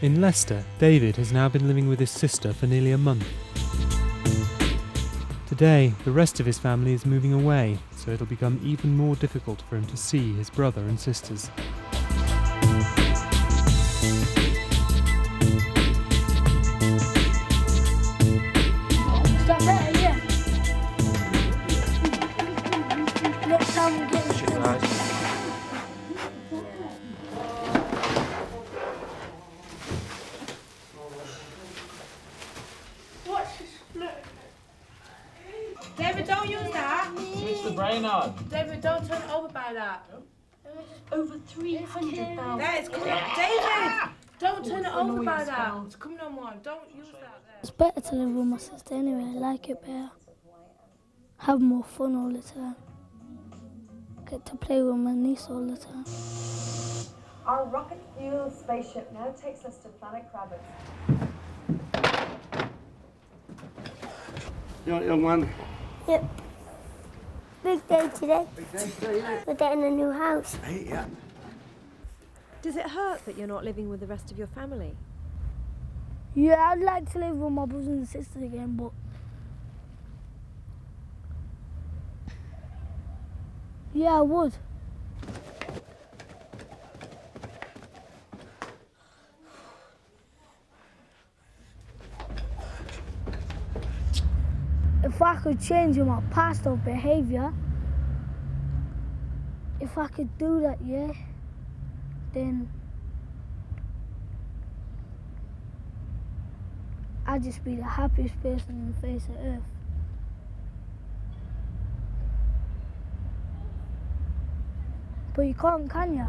In Leicester, David has now been living with his sister for nearly a month. Today, the rest of his family is moving away, so it'll become even more difficult for him to see his brother and sisters. Stop there, yeah. Next time we'll get David, don't use that. Mr. Brainard. David, don't turn it over by that. over 300,000. That is cool. David, don't turn it over by that. It's coming on one. Don't use that there. It's better to live with my sister anyway. I like it better. Have more fun all the time. get to play with my niece all the time. Our rocket-fueled spaceship now takes us to planet Kravitz. You want young man? Yep. Big day today. Big day today, isn't it? We're getting a new house. Hey, yeah. Does it hurt that you're not living with the rest of your family? Yeah, I'd like to live with my brothers and sisters again, but yeah, I would. If I could change my past or behaviour, if I could do that, yeah, then I'd just be the happiest person on the face of earth. But you can't, can ya?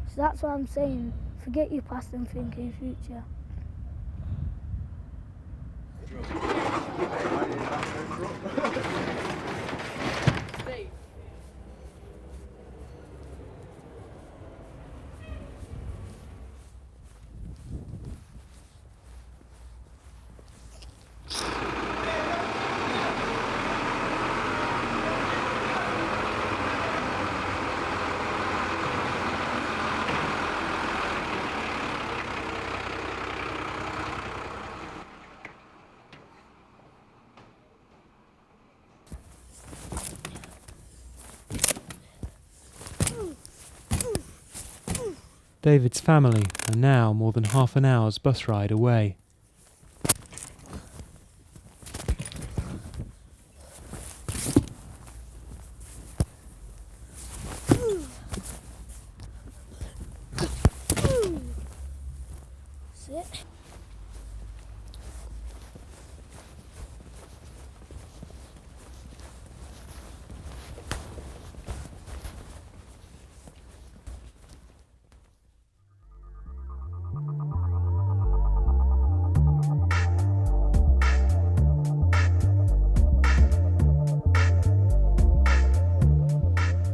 So that's why I'm saying, forget your past and think of your future. David's family are now more than half an hour's bus ride away. Sit.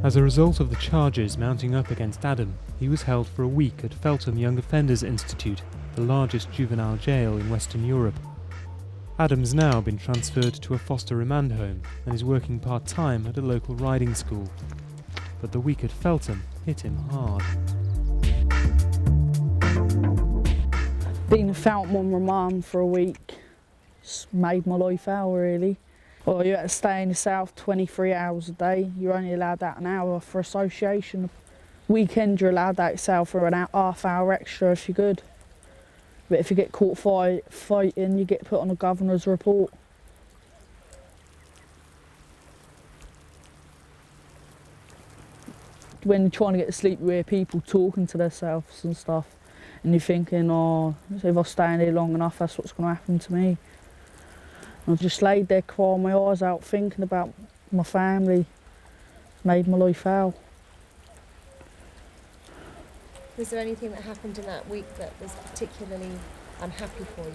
As a result of the charges mounting up against Adam, he was held for a week at Feltham Young Offenders Institute, the largest juvenile jail in Western Europe. Adam's now been transferred to a foster remand home and is working part-time at a local riding school. But the week at Feltham hit him hard. Being a Feltham remand for a week made my life out, really. Well, you had to stay in the south 23 hours a day. You're only allowed out an hour for association. Weekend you're allowed out yourself for an half hour extra if you're good. But if you get caught fighting, you get put on a governor's report. When you're trying to get to sleep, you hear people talking to themselves and stuff, and you're thinking, oh, if I stay in here long enough, that's what's going to happen to me. I just laid there crying my eyes out, thinking about my family. Made my life out. Was there anything that happened in that week that was particularly unhappy for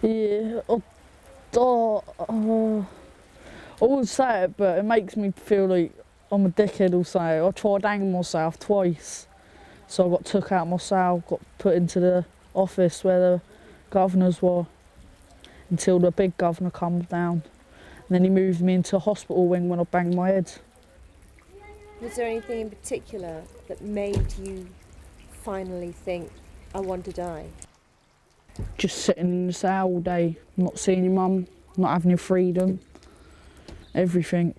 you? Yeah, I would say it, but it makes me feel like I'm a dickhead or say. I tried hanging myself twice. So I got took out of my cell, got put into the office where the governors were, until the big governor comes down. And then he moved me into a hospital wing when I banged my head. Was there anything in particular that made you finally think, I want to die? Just sitting in the cell all day, not seeing your mum, not having your freedom, everything.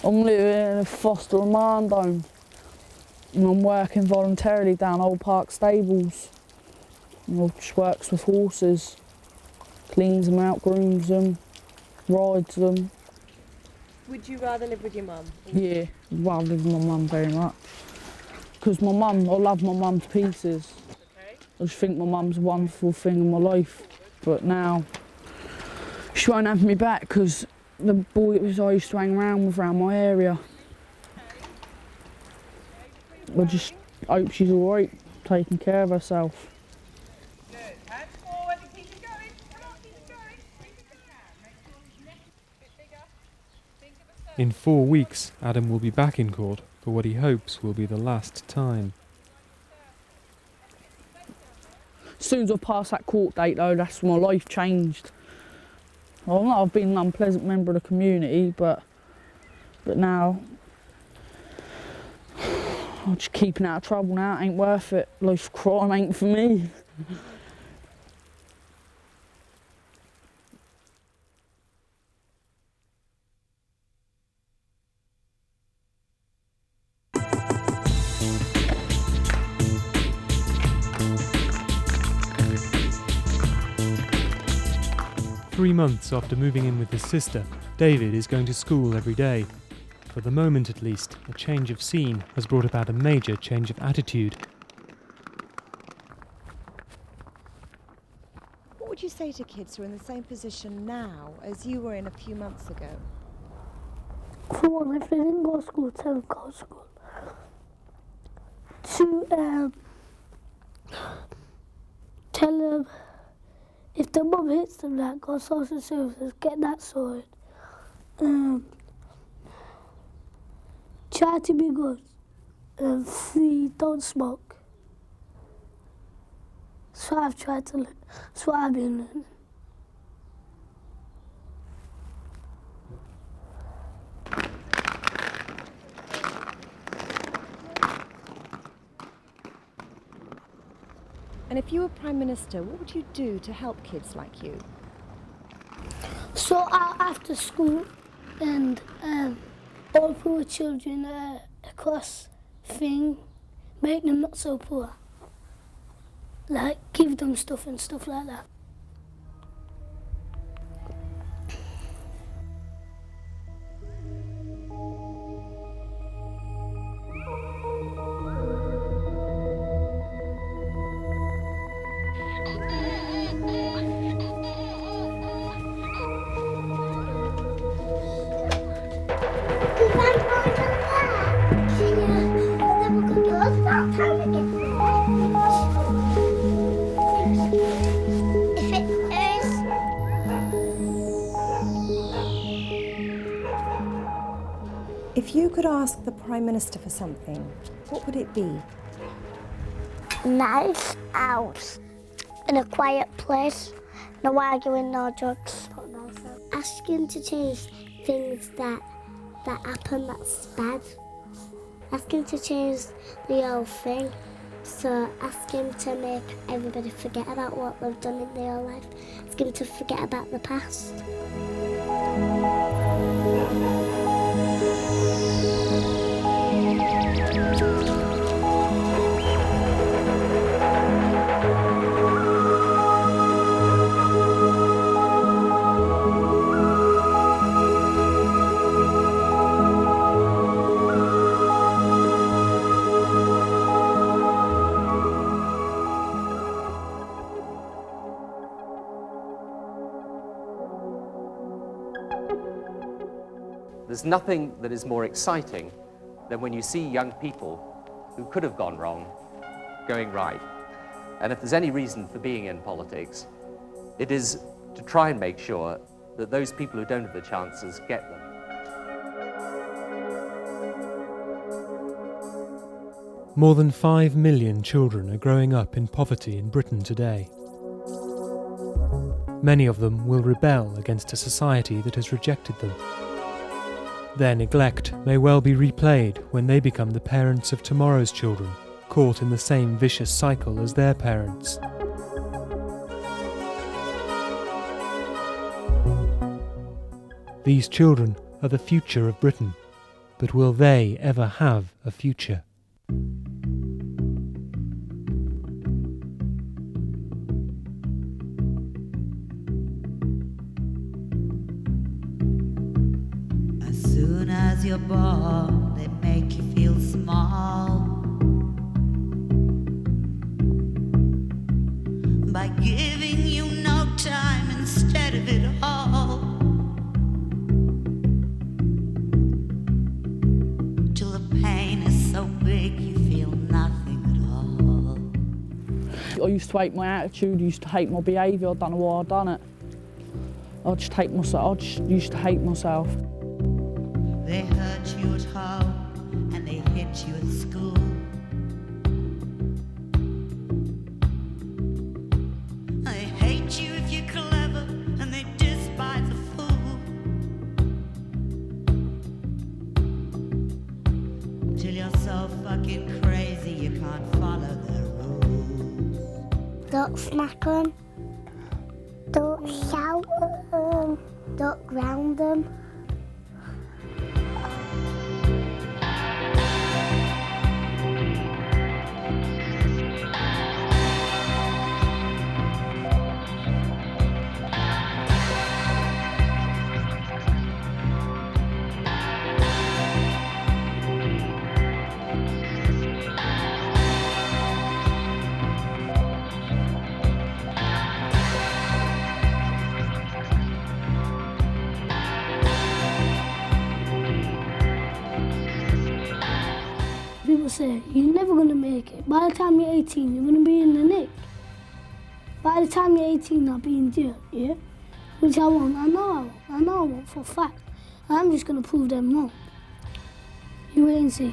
I'm living in a foster remand home. And I'm working voluntarily down Old Park Stables. And I just works with horses, cleans them out, grooms them, rides them. Would you rather live with your mum? Yeah, I'd rather live with my mum very much. Because my mum, I love my mum to pieces. I just think my mum's a wonderful thing in my life. But now, she won't have me back because the boys I used to hang around with around my area. I just hope she's all right, taking care of herself. In 4 weeks, Adam will be back in court for what he hopes will be the last time. As soon as I passed that court date though, that's when my life changed. Well, not I've been an unpleasant member of the community, but now I'm just keeping out of trouble now. It ain't worth it. Life crime ain't for me. Three months after moving in with his sister, David is going to school every day. For the moment at least, a change of scene has brought about a major change of attitude. What would you say to kids who are in the same position now as you were in a few months ago? For one, if they didn't go to school, tell them to go to school. Two, tell them if the mum hits them, that go to social services, get that sorted. Try to be good. 3, don't smoke. That's what I've tried to learn. That's what I've been learning. And if you were Prime Minister, what would you do to help kids like you? Sort out after school and all poor children a class thing, make them not so poor. Like give them stuff and stuff like that. If you could ask the Prime Minister for something, what would it be? Nice house in a quiet place, no arguing, no drugs. Ask him to change things that happen that's bad. Ask him to change the whole thing. So ask him to make everybody forget about what they've done in their life. Ask him to forget about the past. There's nothing that is more exciting than when you see young people who could have gone wrong going right. And if there's any reason for being in politics, it is to try and make sure that those people who don't have the chances get them. More than 5 million children are growing up in poverty in Britain today. Many of them will rebel against a society that has rejected them. Their neglect may well be replayed when they become the parents of tomorrow's children, caught in the same vicious cycle as their parents. These children are the future of Britain, but will they ever have a future? As you're born, they make you feel small by giving you no time instead of it all, till the pain is so big you feel nothing at all. I used to hate my attitude, used to hate my behaviour, I don't know why I done it. I just hate myself, I just used to hate myself. They Don't smack them. Don't shout at them. Don't ground them. People say, you're never going to make it. By the time you're 18, you're going to be in the nick. By the time you're 18, I'll be in jail, yeah? Which I won't. I know I won't. I know I won't for a fact. I'm just going to prove them wrong. You wait and see.